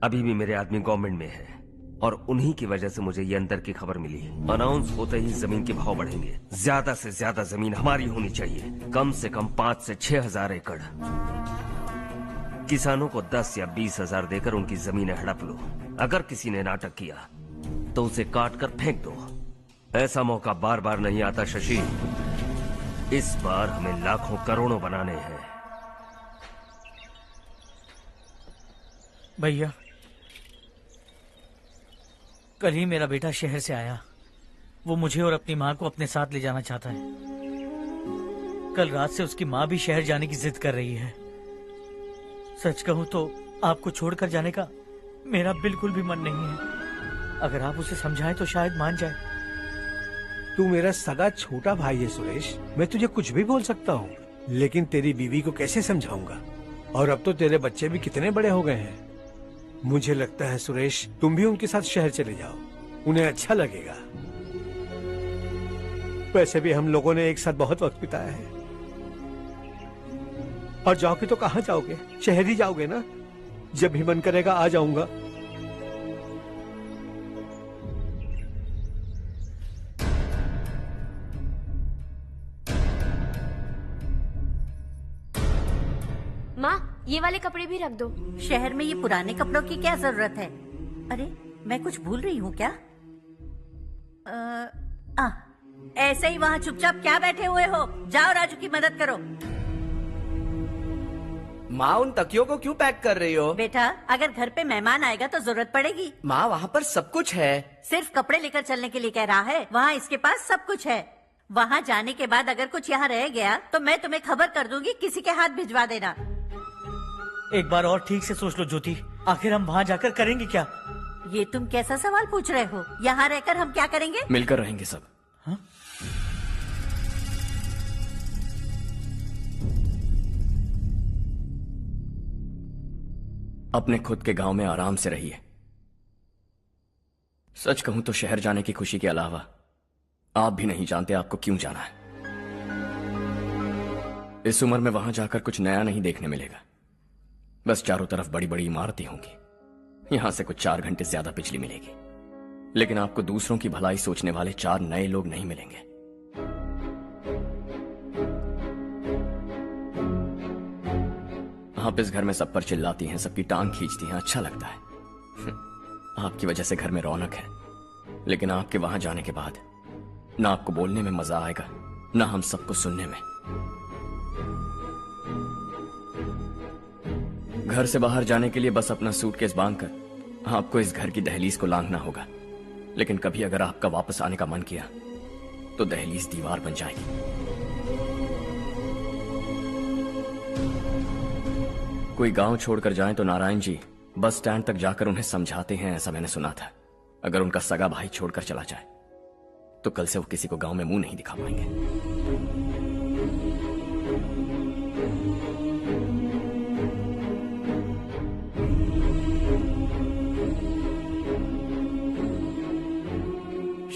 अभी भी मेरे आदमी गवर्नमेंट में है और उन्हीं की वजह से मुझे ये अंदर की खबर मिली। अनाउंस होते ही जमीन के भाव बढ़ेंगे। ज्यादा से ज्यादा जमीन हमारी होनी चाहिए, कम से कम 5 से 6 हजार एकड़। किसानों को 10 या 20 हजार देकर उनकी जमीनें हड़प लो। अगर किसी ने नाटक किया तो उसे काट कर फेंक दो। ऐसा मौका बार बार नहीं आता शशि। इस बार हमें लाखों करोड़ों बनाने हैं। भैया, कल ही मेरा बेटा शहर से आया। वो मुझे और अपनी माँ को अपने साथ ले जाना चाहता है। कल रात से उसकी माँ भी शहर जाने की जिद कर रही है। सच कहूं तो आपको छोड़कर जाने का मेरा बिल्कुल भी मन नहीं है। अगर आप उसे समझाएं तो शायद मान जाए। तू मेरा सगा छोटा भाई है सुरेश, मैं तुझे कुछ भी बोल सकता हूँ, लेकिन तेरी बीवी को कैसे समझाऊंगा? और अब तो तेरे बच्चे भी कितने बड़े हो गए हैं। मुझे लगता है सुरेश, तुम भी उनके साथ शहर चले जाओ, उन्हें अच्छा लगेगा। वैसे भी हम लोगों ने एक साथ बहुत वक्त बिताया है। और जाओगे तो कहाँ जाओगे? शहर ही जाओगे ना? जब भी मन करेगा आ जाऊंगा। माँ, ये वाले कपड़े भी रख दो। शहर में ये पुराने कपड़ों की क्या जरूरत है? अरे मैं कुछ भूल रही हूँ क्या? ऐसे ही वहाँ चुपचाप क्या बैठे हुए हो? जाओ राजू की मदद करो। माँ, उन तकियों को क्यों पैक कर रही हो? बेटा, अगर घर पे मेहमान आएगा तो जरूरत पड़ेगी। माँ, वहाँ पर सब कुछ है। सिर्फ कपड़े लेकर चलने के लिए कह रहा है? वहाँ इसके पास सब कुछ है। वहाँ जाने के बाद अगर कुछ यहाँ रह गया तो मैं तुम्हें खबर कर दूंगी, किसी के हाथ भिजवा देना। एक बार और ठीक से सोच लो ज्योति, आखिर हम वहाँ जाकर करेंगे क्या? ये तुम कैसा सवाल पूछ रहे हो? यहाँ रहकर हम क्या करेंगे? मिलकर रहेंगे सब। हाँ? अपने खुद के गांव में आराम से रहिए। सच कहूं तो शहर जाने की खुशी के अलावा आप भी नहीं जानते आपको क्यों जाना है। इस उम्र में वहां जाकर कुछ नया नहीं देखने मिलेगा। बस चारों तरफ बड़ी बड़ी इमारतें होंगी। यहां से कुछ 4 घंटे ज्यादा बिजली मिलेगी, लेकिन आपको दूसरों की भलाई सोचने वाले 4 नए लोग नहीं मिलेंगे। आप इस घर में सब पर चिल्लाती हैं, सबकी टांग खींचती हैं, अच्छा लगता है। आपकी वजह से घर में रौनक है, लेकिन आपके वहां जाने के बाद ना आपको बोलने में मजा आएगा, ना हम सबको सुनने में। घर से बाहर जाने के लिए बस अपना सूटकेस बांधकर आपको इस घर की दहलीज को लांघना होगा। लेकिन कभी अगर आपका वापस आने का मन किया तो दहलीज दीवार बन जाएगी। कोई गांव छोड़कर जाए तो नारायण जी बस स्टैंड तक जाकर उन्हें समझाते हैं, ऐसा मैंने सुना था। अगर उनका सगा भाई छोड़कर चला जाए तो कल से वो किसी को गांव में मुंह नहीं दिखा पाएंगे।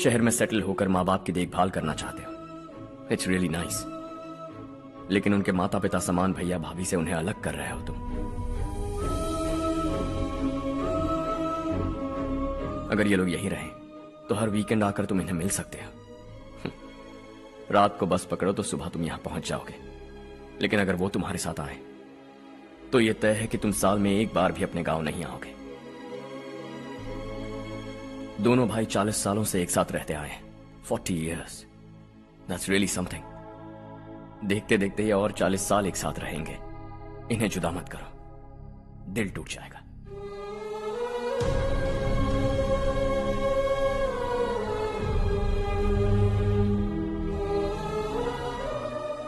शहर में सेटल होकर माँ बाप की देखभाल करना चाहते हो, इट्स रियली नाइस। लेकिन उनके माता पिता समान भैया भाभी से उन्हें अलग कर रहे हो तुम। अगर ये लोग यही रहे तो हर वीकेंड आकर तुम इन्हें मिल सकते हो। रात को बस पकड़ो तो सुबह तुम यहां पहुंच जाओगे। लेकिन अगर वो तुम्हारे साथ आए तो ये तय है कि तुम साल में एक बार भी अपने गांव नहीं आओगे। दोनों भाई 40 सालों से एक साथ रहते आए, 40 years, that's really something। देखते देखते ये और 40 साल एक साथ रहेंगे। इन्हें जुदा मत करो, दिल टूट जाएगा।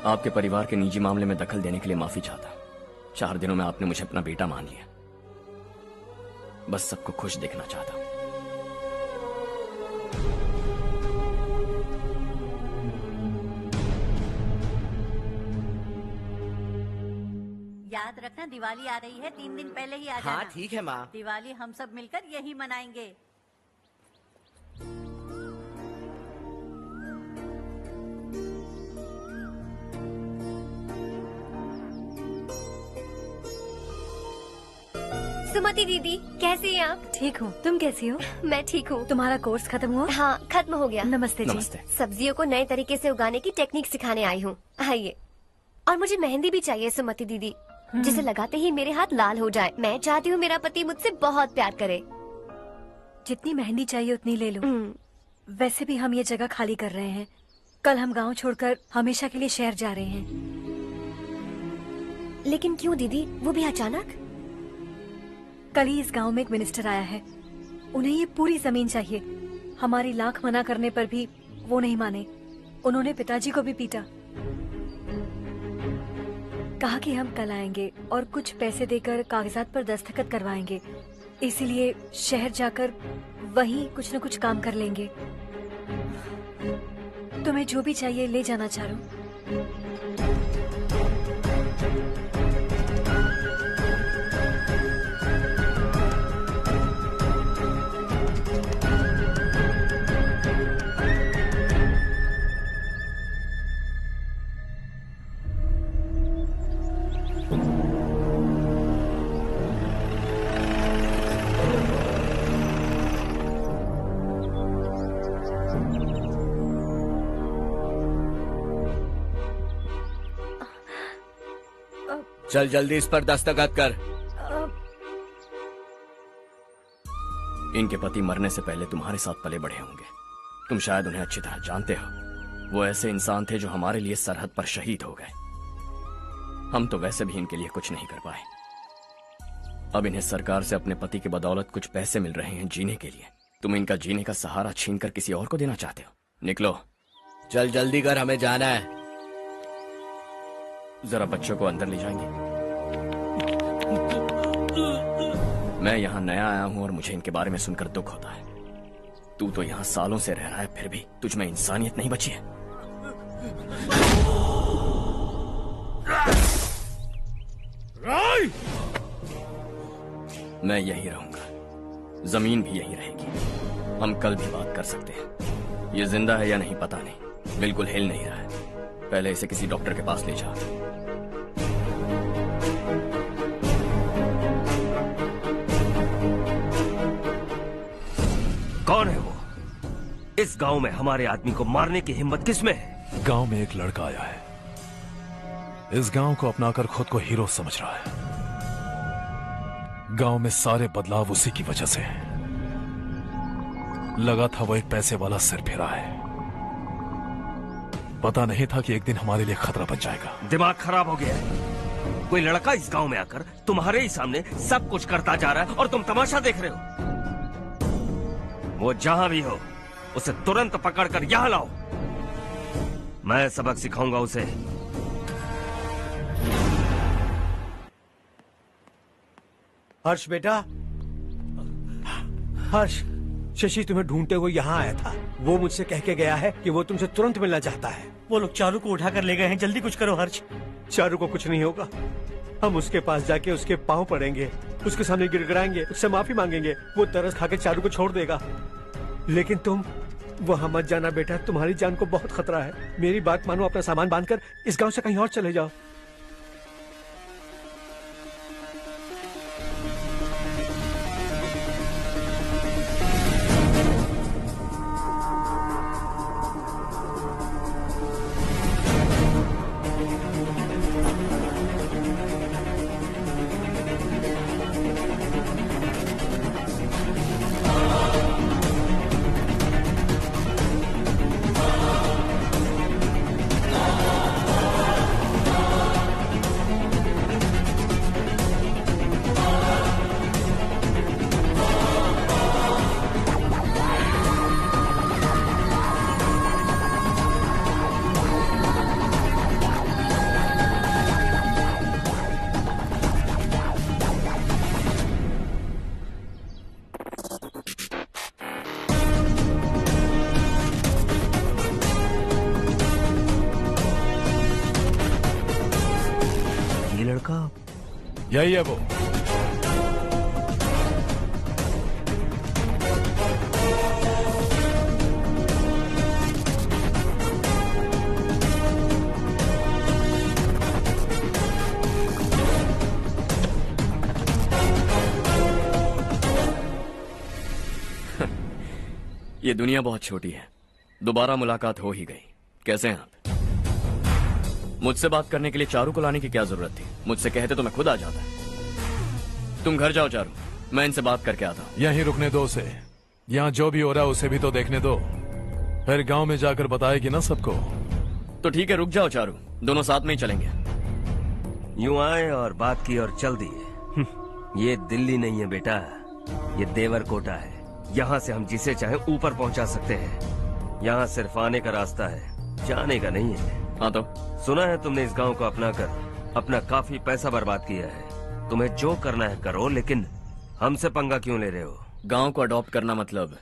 आपके परिवार के निजी मामले में दखल देने के लिए माफी चाहता। 4 दिनों में आपने मुझे अपना बेटा मान लिया। बस सबको खुश देखना चाहता। याद रखना दिवाली आ रही है, 3 दिन पहले ही आ जाना। हाँ ठीक है माँ। दिवाली हम सब मिलकर यही मनाएंगे। सुमति दीदी, कैसी हैं आप? ठीक हूँ, तुम कैसी हो? मैं ठीक हूँ। तुम्हारा कोर्स खत्म हुआ? हाँ, खत्म हो गया। नमस्ते जी। नमस्ते। सब्जियों को नए तरीके से उगाने की टेक्निक सिखाने आई हूँ। आइए। और मुझे मेहंदी भी चाहिए सुमति दीदी, जिसे लगाते ही मेरे हाथ लाल हो जाए। मैं चाहती हूँ मेरा पति मुझसे बहुत प्यार करे। जितनी मेहंदी चाहिए उतनी ले लो। वैसे भी हम ये जगह खाली कर रहे हैं। कल हम गांव छोड़कर हमेशा के लिए शहर जा रहे हैं। लेकिन क्यों दीदी, वो भी अचानक? कल ही इस गांव में एक मिनिस्टर आया है। उन्हें ये पूरी जमीन चाहिए। हमारी लाख मना करने पर भी वो नहीं माने। उन्होंने पिताजी को भी पीटा। कहा कि हम कल आएंगे और कुछ पैसे देकर कागजात पर दस्तखत करवाएंगे। इसीलिए शहर जाकर वहीं कुछ न कुछ काम कर लेंगे। तुम्हें जो भी चाहिए ले जाना चारू। चल जल्दी इस पर दस्तखत कर। इनके पति मरने से पहले तुम्हारे साथ पले बढ़े होंगे। तुम शायद उन्हें अच्छी तरह जानते हो। वो ऐसे इंसान थे जो हमारे लिए सरहद पर शहीद हो गए। हम तो वैसे भी इनके लिए कुछ नहीं कर पाए। अब इन्हें सरकार से अपने पति की बदौलत कुछ पैसे मिल रहे हैं जीने के लिए। तुम इनका जीने का सहारा छीनकर किसी और को देना चाहते हो। निकलो। चल जल्दी कर, हमें जाना है। जरा बच्चों को अंदर ले जाएंगे। मैं यहाँ नया आया हूँ और मुझे इनके बारे में सुनकर दुख होता है। तू तो यहाँ सालों से रह रहा है, फिर भी तुझ में इंसानियत नहीं बची है। मैं यही रहूंगा, जमीन भी यही रहेगी। हम कल भी बात कर सकते हैं। ये जिंदा है या नहीं पता नहीं, बिल्कुल हिल नहीं रहा है। पहले इसे किसी डॉक्टर के पास ले जा। कौन है वो? इस गांव में हमारे आदमी को मारने की हिम्मत किसमें है? गांव में एक लड़का आया है। इस गांव को अपनाकर खुद को हीरो समझ रहा है। गांव में सारे बदलाव उसी की वजह से है। लगा था वो एक पैसे वाला सिरफिरा है। पता नहीं था कि एक दिन हमारे लिए खतरा बन जाएगा। दिमाग खराब हो गया है। कोई लड़का इस गांव में आकर तुम्हारे ही सामने सब कुछ करता जा रहा है और तुम तमाशा देख रहे हो। वो जहां भी हो उसे तुरंत पकड़कर यहां लाओ। मैं सबक सिखाऊंगा उसे। हर्ष बेटा, हर्ष, शशि तुम्हें ढूंढते हुए यहाँ आया था। वो मुझसे कह के गया है कि वो तुमसे तुरंत मिलना चाहता है। वो लोग चारू को उठाकर ले गए हैं, जल्दी कुछ करो हर्ष। चारू को कुछ नहीं होगा। हम उसके पास जाके उसके पाँव पड़ेंगे, उसके सामने गिड़गिड़ाएंगे, उससे माफी मांगेंगे। वो तरस खा के चारू को छोड़ देगा। लेकिन तुम वहां मत जाना बेटा, तुम्हारी जान को बहुत खतरा है। मेरी बात मानो, अपना सामान बांधकर इस गांव से कहीं और चले जाओ। यही है वो। ये दुनिया बहुत छोटी है, दोबारा मुलाकात हो ही गई। कैसे हैं आप? मुझसे बात करने के लिए चारू को लाने की क्या जरूरत थी? मुझसे कहते तो मैं खुद आ जाता। तुम घर जाओ चारू, मैं इनसे बात करके आता हूँ। यहीं रुकने दो उसे, यहाँ जो भी हो रहा है उसे भी तो देखने दो, फिर गांव में जाकर बताएगी ना सबको। तो ठीक है, रुक जाओ चारू, दोनों साथ में ही चलेंगे। यूं आए और बात की और चल दिए। ये दिल्ली नहीं है बेटा, ये देवरकोटा है। यहाँ से हम जिसे चाहे ऊपर पहुँचा सकते हैं। यहाँ सिर्फ आने का रास्ता है, जाने का नहीं है। हाँ तो सुना है तुमने इस गांव को अपना कर अपना काफी पैसा बर्बाद किया है। तुम्हें जो करना है करो, लेकिन हमसे पंगा क्यों ले रहे हो? गांव को अडॉप्ट करना मतलब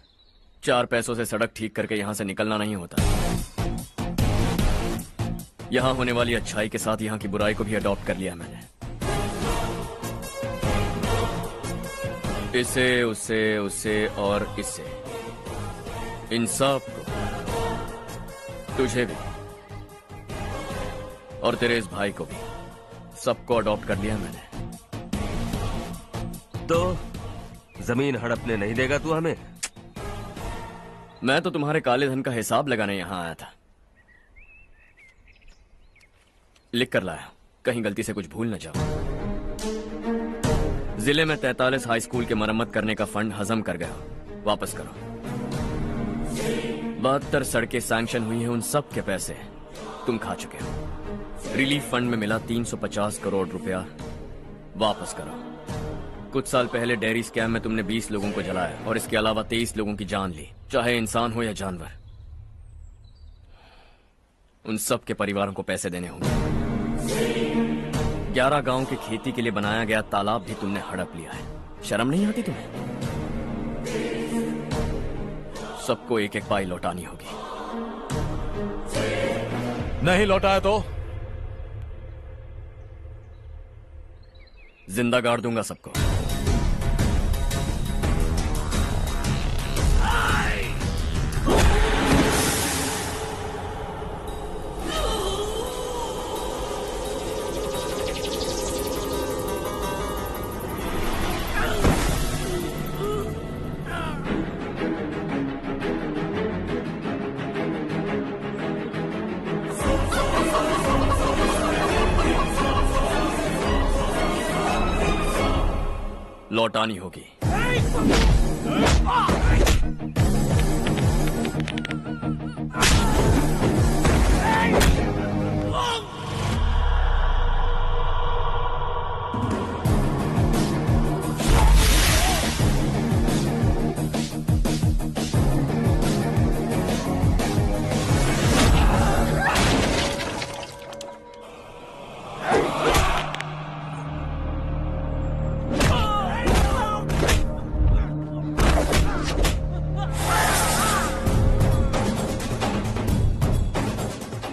4 पैसों से सड़क ठीक करके यहाँ से निकलना नहीं होता। यहाँ होने वाली अच्छाई के साथ यहाँ की बुराई को भी अडॉप्ट कर लिया मैंने। इसे, उससे, उससे और इससे, इन सब को, तुझे भी और तेरे इस भाई को भी, सबको अडॉप्ट कर लिया मैंने। तो जमीन हड़पने नहीं देगा तू हमें? मैं तो तुम्हारे काले धन का हिसाब लगाने यहां आया था। लिख कर लाया, कहीं गलती से कुछ भूल न जाओ। जिले में 43 हाई स्कूल के मरम्मत करने का फंड हजम कर गया, वापस करो। 72 सड़कें सैंक्शन हुई हैं, उन सब के पैसे तुम खा चुके हो। रिलीफ फंड में मिला 350 करोड़ रुपया, वापस करो। कुछ साल पहले डेयरी स्कैम में तुमने 20 लोगों को जलाया और इसके अलावा 23 लोगों की जान ली, चाहे इंसान हो या जानवर। उन सब के परिवारों को पैसे देने होंगे। 11 गांव की खेती के लिए बनाया गया तालाब भी तुमने हड़प लिया है। शर्म नहीं आती तुम्हें? सबको एक एक पाई लौटानी होगी। नहीं लौटाया तो जिंदा गाड़ दूंगा सबको। लौटानी होगी।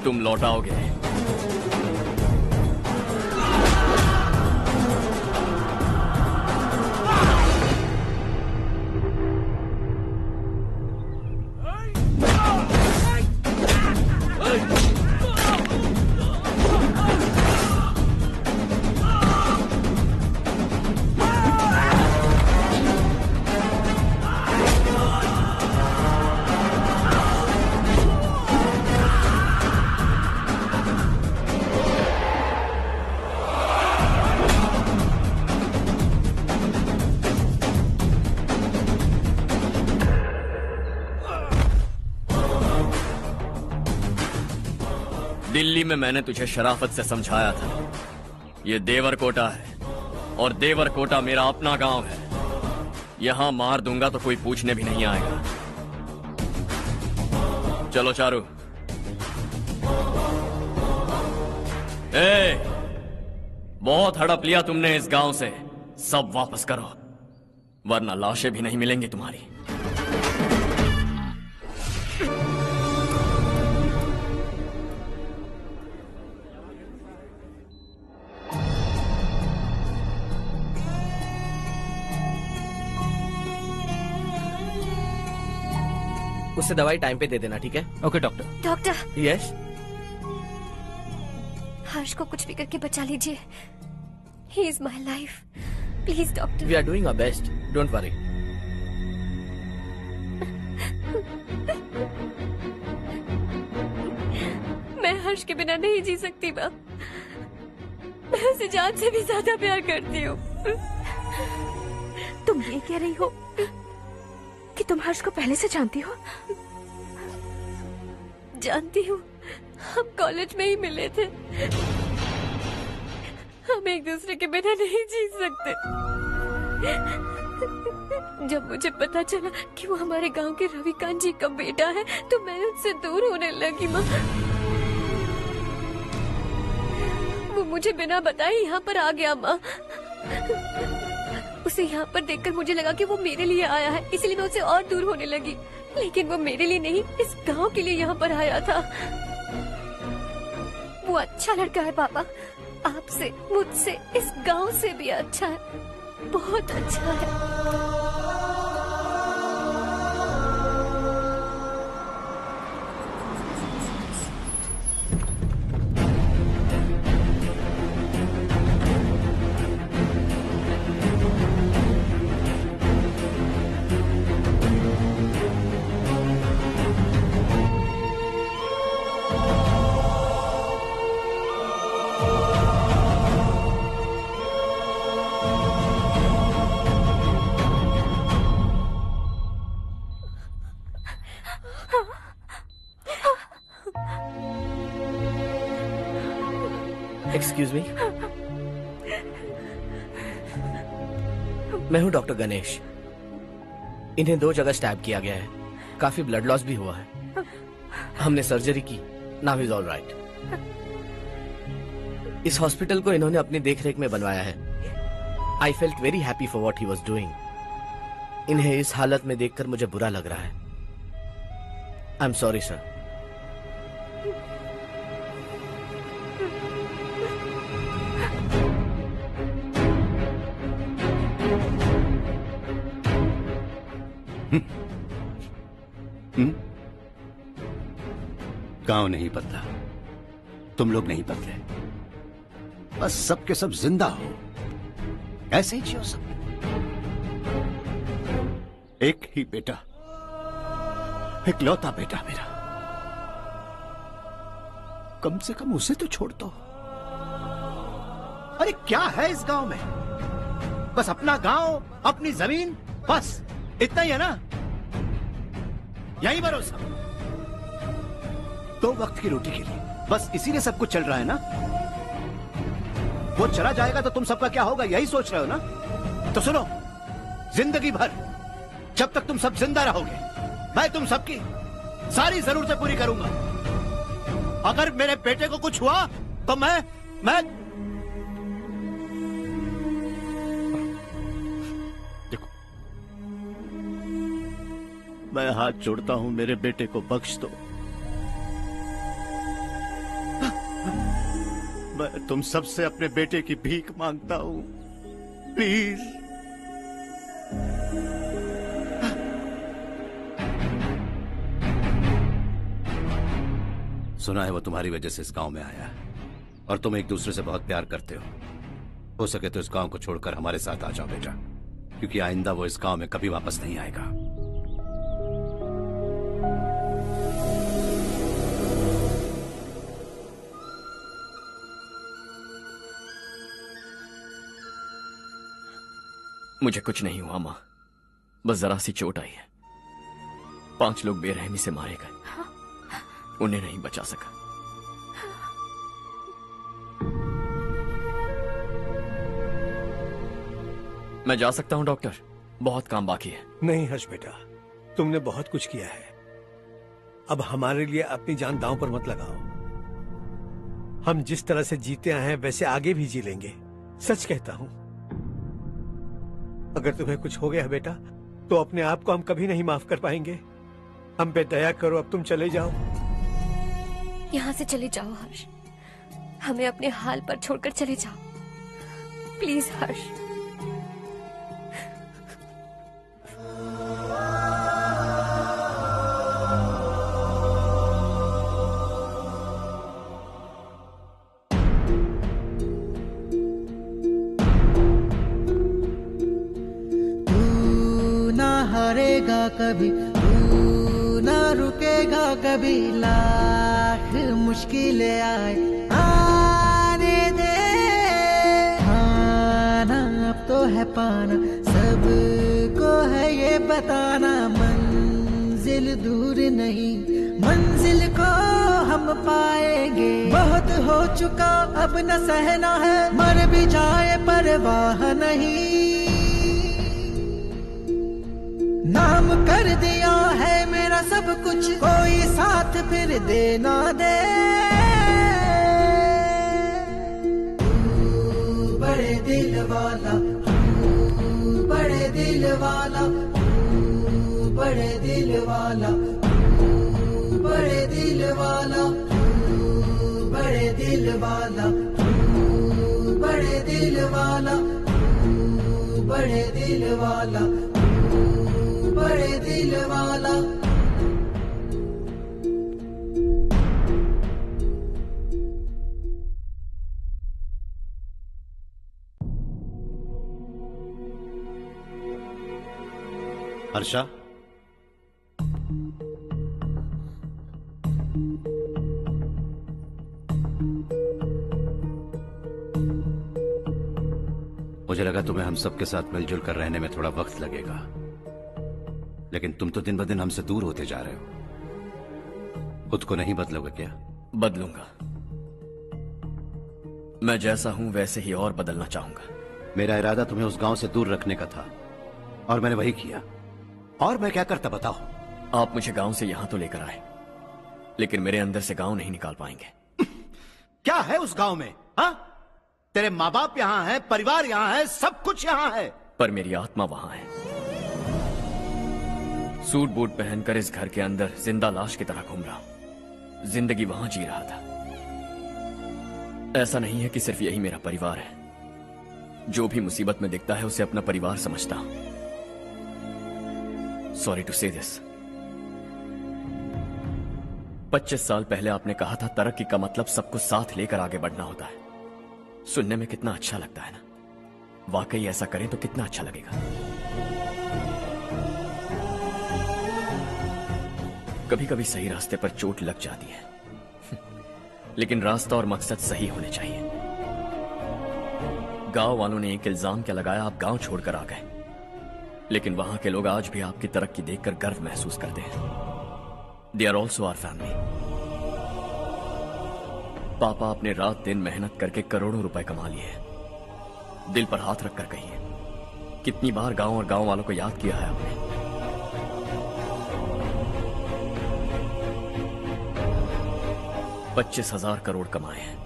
तुम लौटाओगे। दिल्ली में मैंने तुझे शराफत से समझाया था, ये देवर कोटा है और देवर कोटा मेरा अपना गांव है। यहां मार दूंगा तो कोई पूछने भी नहीं आएगा। चलो चारू। बहुत हड़प लिया तुमने इस गांव से, सब वापस करो वरना लाशें भी नहीं मिलेंगी तुम्हारी। उससे दवाई टाइम पे दे देना, ठीक है? Okay doctor. Doctor. Yes. Harsh को कुछ भी करके बचा लीजिए। He is my life, please doctor. We are doing our best, don't worry. मैं हर्ष के बिना नहीं जी सकती माँ। मैं उसे जान से भी ज्यादा प्यार करती हूँ। तुम ये कह रही हो कि तुम हर्ष को पहले से जानती हो? जानती हूँ, हम कॉलेज में ही मिले थे। हम एक दूसरे के बिना नहीं जी सकते। जब मुझे पता चला कि वो हमारे गांव के रविकांत जी का बेटा है तो मैं उससे दूर होने लगी माँ। वो मुझे बिना बताए यहाँ पर आ गया माँ। उसे यहाँ पर देखकर मुझे लगा कि वो मेरे लिए आया है, इसलिए मैं उससे और दूर होने लगी। लेकिन वो मेरे लिए नहीं, इस गांव के लिए यहाँ पर आया था। वो अच्छा लड़का है पापा, आपसे, मुझसे, इस गांव से भी अच्छा है, बहुत अच्छा है। एक्सक्यूज मी, मैं हूं डॉक्टर गणेश। इन्हें 2 जगह स्टैब किया गया है, काफी ब्लड लॉस भी हुआ है। हमने सर्जरी की, नाउ इज ऑल राइट। इस हॉस्पिटल को इन्होंने अपनी देखरेख में बनवाया है। I felt very happy for what he was doing. इन्हें इस हालत में देखकर मुझे बुरा लग रहा है। I am sorry sir. गांव नहीं बदला, तुम लोग नहीं बदले, बस सब के सब जिंदा हो, ऐसे ही जियो सब। एक ही बेटा, इकलौता बेटा मेरा, कम से कम उसे तो छोड़ दो। अरे क्या है इस गांव में? बस अपना गांव, अपनी जमीन, बस इतना ही है ना? यही भरोसा, 2 वक्त की रोटी के लिए, बस इसीलिए सब कुछ चल रहा है ना? वो चला जाएगा तो तुम सबका क्या होगा, यही सोच रहे हो ना? तो सुनो, जिंदगी भर जब तक तुम सब जिंदा रहोगे, मैं तुम सबकी सारी जरूरतें पूरी करूंगा। अगर मेरे बेटे को कुछ हुआ तो मैं देखो, मैं हाथ जोड़ता हूं, मेरे बेटे को बख्श दो। मैं तुम सबसे अपने बेटे की भीख मांगता हूं, प्लीज। सुना है वो तुम्हारी वजह से इस गांव में आया और तुम एक दूसरे से बहुत प्यार करते हो सके तो इस गांव को छोड़कर हमारे साथ आ जाओ बेटा, क्योंकि आइंदा वो इस गांव में कभी वापस नहीं आएगा। मुझे कुछ नहीं हुआ माँ, बस जरा सी चोट आई है। 5 लोग बेरहमी से मारे गए, उन्हें नहीं बचा सका। मैं जा सकता हूं डॉक्टर, बहुत काम बाकी है। नहीं हर्ष बेटा, तुमने बहुत कुछ किया है, अब हमारे लिए अपनी जान दांव पर मत लगाओ। हम जिस तरह से जीते आए हैं वैसे आगे भी जी लेंगे, सच कहता हूं। अगर तुम्हें कुछ हो गया बेटा तो अपने आप को हम कभी नहीं माफ कर पाएंगे। हम पे दया करो, अब तुम चले जाओ। यहाँ से चले जाओ हर्ष, हमें अपने हाल पर छोड़कर चले जाओ प्लीज हर्ष। हारेगा कभी, तू ना रुकेगा कभी, लाख मुश्किलें आए आने दे। खाना अब तो है पाना, सबको है ये बताना, मंजिल दूर नहीं, मंजिल को हम पाएंगे। बहुत हो चुका अब न सहना है, मर भी जाए परवाह नहीं। नाम कर दिया है मेरा सब कुछ, कोई साथ फिर देना दे। तू बड़े दिल वाला, तू बड़े दिल वाला, तू बड़े दिल वाला, तू बड़े दिल वाला, तू बड़े दिल वाला, तू बड़े दिल वाला, तू बड़े दिल वाला, बड़े दिल वाला। हर्षा, मुझे लगा तुम्हें हम सबके साथ मिलजुल कर रहने में थोड़ा वक्त लगेगा, लेकिन तुम तो दिन ब दिन हमसे दूर होते जा रहे हो। खुद को नहीं बदलोगे क्या? बदलूंगा, मैं जैसा हूं वैसे ही और बदलना चाहूंगा। मेरा इरादा तुम्हें उस गांव से दूर रखने का था और मैंने वही किया। और मैं क्या करता बताओ? आप मुझे गांव से यहां तो लेकर आए, लेकिन मेरे अंदर से गांव नहीं निकाल पाएंगे। क्या है उस गांव में? हाँ, तेरे माँ बाप यहाँ है, परिवार यहाँ है, सब कुछ यहाँ है, पर मेरी आत्मा वहां है। सूट बूट पहनकर इस घर के अंदर जिंदा लाश की तरह घूम रहा हूं, जिंदगी वहां जी रहा था। ऐसा नहीं है कि सिर्फ यही मेरा परिवार है, जो भी मुसीबत में दिखता है उसे अपना परिवार समझता हूं। सॉरी टू से दिस। 25 साल पहले आपने कहा था तरक्की का मतलब सबको साथ लेकर आगे बढ़ना होता है। सुनने में कितना अच्छा लगता है ना? वाकई ऐसा करें तो कितना अच्छा लगेगा। कभी कभी सही रास्ते पर चोट लग जाती है, लेकिन रास्ता और मकसद सही होने चाहिए। गांव वालों ने एक इल्जाम क्या लगाया, आप गांव छोड़कर आ गए, लेकिन वहां के लोग आज भी आपकी तरक्की देखकर गर्व महसूस करते हैं। They are also our family. पापा आपने रात दिन मेहनत करके करोड़ों रुपए कमा लिए हैं। दिल पर हाथ रखकर कहिए, कितनी बार गांव और गांव वालों को याद किया है आपने? 25,000 करोड़ कमाए हैं,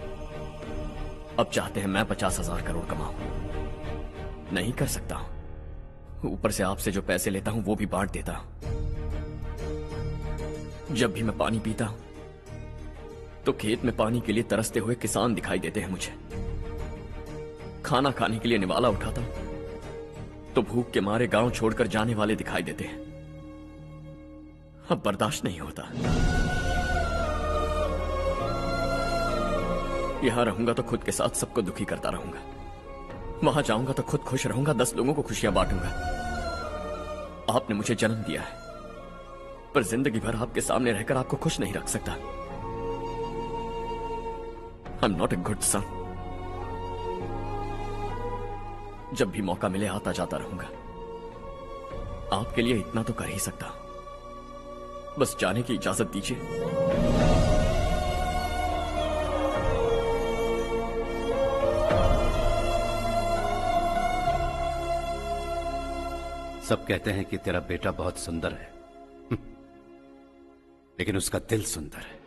अब चाहते हैं मैं 50,000 करोड़ कमाऊं। नहीं कर सकता हूं। ऊपर से आपसे जो पैसे लेता हूं वो भी बांट देता हूं। जब भी मैं पानी पीता हूं तो खेत में पानी के लिए तरसते हुए किसान दिखाई देते हैं मुझे। खाना खाने के लिए निवाला उठाता हूं तो भूख के मारे गांव छोड़कर जाने वाले दिखाई देते हैं। अब बर्दाश्त नहीं होता। यहां रहूंगा तो खुद के साथ सबको दुखी करता रहूंगा, वहां जाऊंगा तो खुद खुश रहूंगा, 10 लोगों को खुशियां बांटूंगा। आपने मुझे जन्म दिया है, पर जिंदगी भर आपके सामने रहकर आपको खुश नहीं रख सकता। I am not a good son. जब भी मौका मिले आता जाता रहूंगा। आपके लिए इतना तो कर ही सकता हूं, बस जाने की इजाजत दीजिए। सब कहते हैं कि तेरा बेटा बहुत सुंदर है, लेकिन उसका दिल सुंदर है।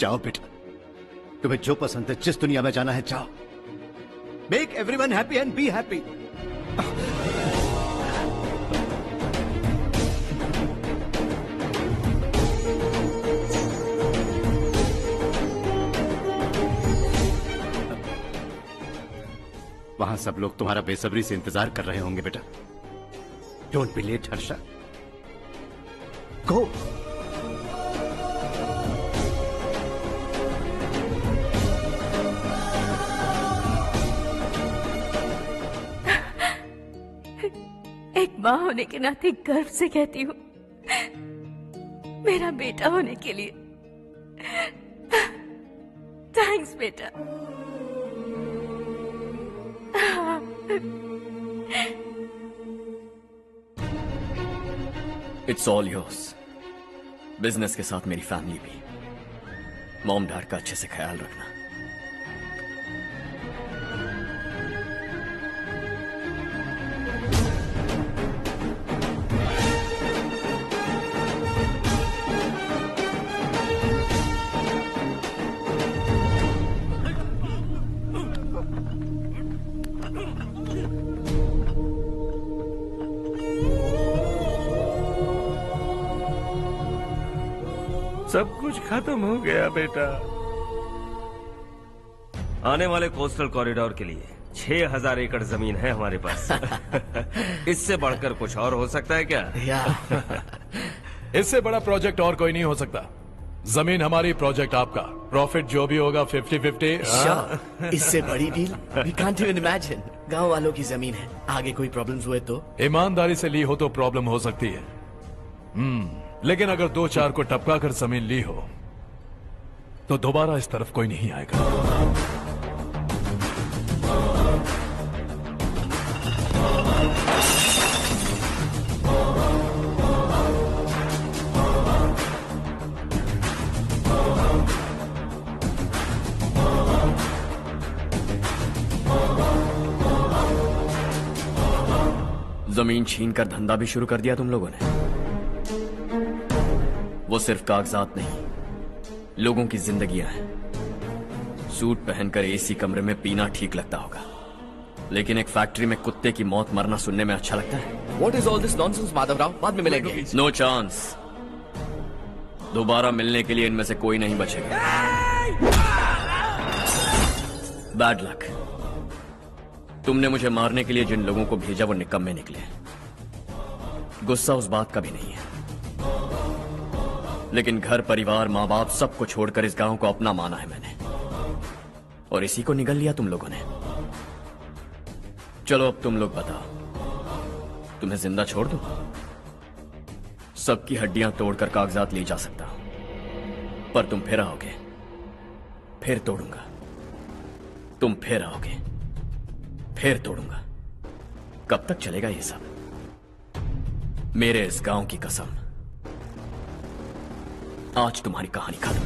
जाओ बेटा, तुम्हें जो पसंद है, जिस दुनिया में जाना है जाओ। Make everyone happy and be happy. वहां सब लोग तुम्हारा बेसब्री से इंतजार कर रहे होंगे बेटा। डोंट बी लेट हर्षा, गो। एक माँ होने के नाते गर्व से कहती हूँ, मेरा बेटा होने के लिए थैंक्स बेटा। It's all yours. बिजनेस के साथ मेरी फैमिली भी। मॉम डैड का अच्छे से ख्याल रखना। सब कुछ खत्म हो गया बेटा। आने वाले कोस्टल कॉरिडोर के लिए 6000 एकड़ जमीन है हमारे पास। इससे बढ़कर कुछ और हो सकता है क्या? इससे बड़ा प्रोजेक्ट और कोई नहीं हो सकता। जमीन हमारी, प्रोजेक्ट आपका। प्रॉफिट जो भी होगा 50-50। इससे बड़ी deal we can't even imagine. गांव वालों की जमीन है, आगे कोई प्रॉब्लम्स हुए तो? ईमानदारी से ली हो तो प्रॉब्लम हो सकती है, लेकिन अगर 2-4 को टपका कर जमीन ली हो तो दोबारा इस तरफ कोई नहीं आएगा। जमीन छीन कर धंधा भी शुरू कर दिया तुम लोगों ने। वो सिर्फ कागजात नहीं, लोगों की जिंदगियां हैं। सूट पहनकर एसी कमरे में पीना ठीक लगता होगा, लेकिन एक फैक्ट्री में कुत्ते की मौत मरना सुनने में अच्छा लगता है। What is all this nonsense, Madhavrao? बाद में मिलेंगे। No chance. दोबारा मिलने के लिए इनमें से कोई नहीं बचेगा। Bad luck. तुमने मुझे मारने के लिए जिन लोगों को भेजा वो निकम्मे निकले। गुस्सा उस बात का भी नहीं है, लेकिन घर परिवार माँ बाप सबको छोड़कर इस गांव को अपना माना है मैंने, और इसी को निगल लिया तुम लोगों ने। चलो अब तुम लोग बताओ, तुम्हें जिंदा छोड़ दूं? सबकी हड्डियां तोड़कर कागजात ले जा सकता हूं, पर तुम फिर आओगे, फिर तोड़ूंगा। तुम फिर आओगे, फिर तोड़ूंगा। कब तक चलेगा ये सब? मेरे इस गांव की कसम, आज तुम्हारी कहानी खत्म।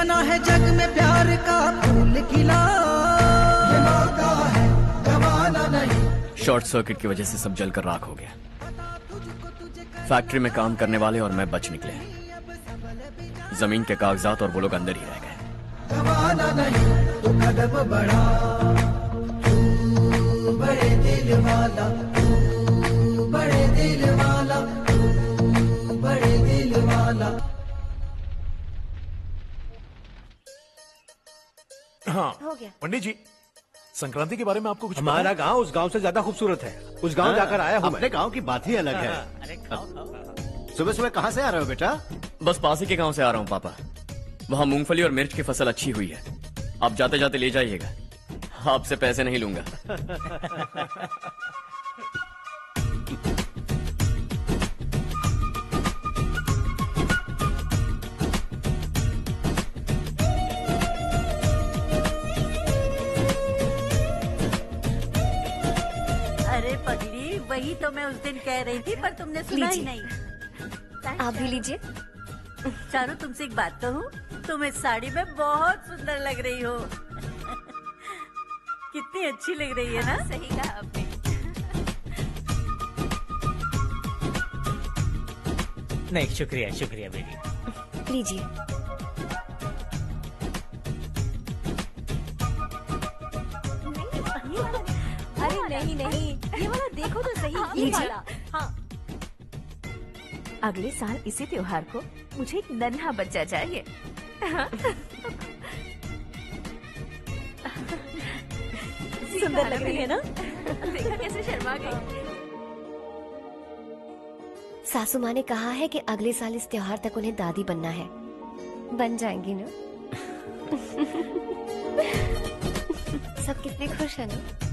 बना है जग में प्यार का फूल खिला, ये मौका है गवाना नहीं। शॉर्ट सर्किट की वजह से सब जलकर राख हो गया। फैक्ट्री में काम करने वाले और मैं बच निकले। जमीन के कागजात और वो लोग अंदर ही रह गए। गवाना नहीं तू कदम बढ़ा, तू बड़े दिल वाला, तू बड़े दिल वाला, तू बड़े दिल वाला। हाँ हो गया। पंडित जी, संक्रांति के बारे में आपको कुछ हमारा गांव उस गांव से ज्यादा खूबसूरत है। उस गांव जाकर आया हूँ। अपने गांव की बात ही अलग है। सुबह सुबह कहाँ से आ रहे हो बेटा? बस पास ही के गांव से आ रहा हूँ पापा। वहाँ मूंगफली और मिर्च की फसल अच्छी हुई है। आप जाते जाते ले जाइएगा। आपसे पैसे नहीं लूंगा। अरे पगली, वही तो मैं उस दिन कह रही थी पर तुमने सुना ही नहीं। आप भी लीजिए। चारू, तुमसे एक बात कहूँ, तुम इस साड़ी में बहुत सुंदर लग रही हो। कितनी अच्छी लग रही है ना? सही कहा आपने। नहीं, शुक्रिया शुक्रिया बेटी। लीजिए। अरे नहीं नहीं, ये वाला देखो तो सही। ये वाला। हाँ। अगले साल इसी त्योहार को मुझे एक नन्हा बच्चा चाहिए। सुंदर लग रही है ना? देखा कैसे शर्मा गई। सासू माँ ने कहा है कि अगले साल इस त्योहार तक उन्हें दादी बनना है। बन जाएंगी ना? सब कितने खुश है ना?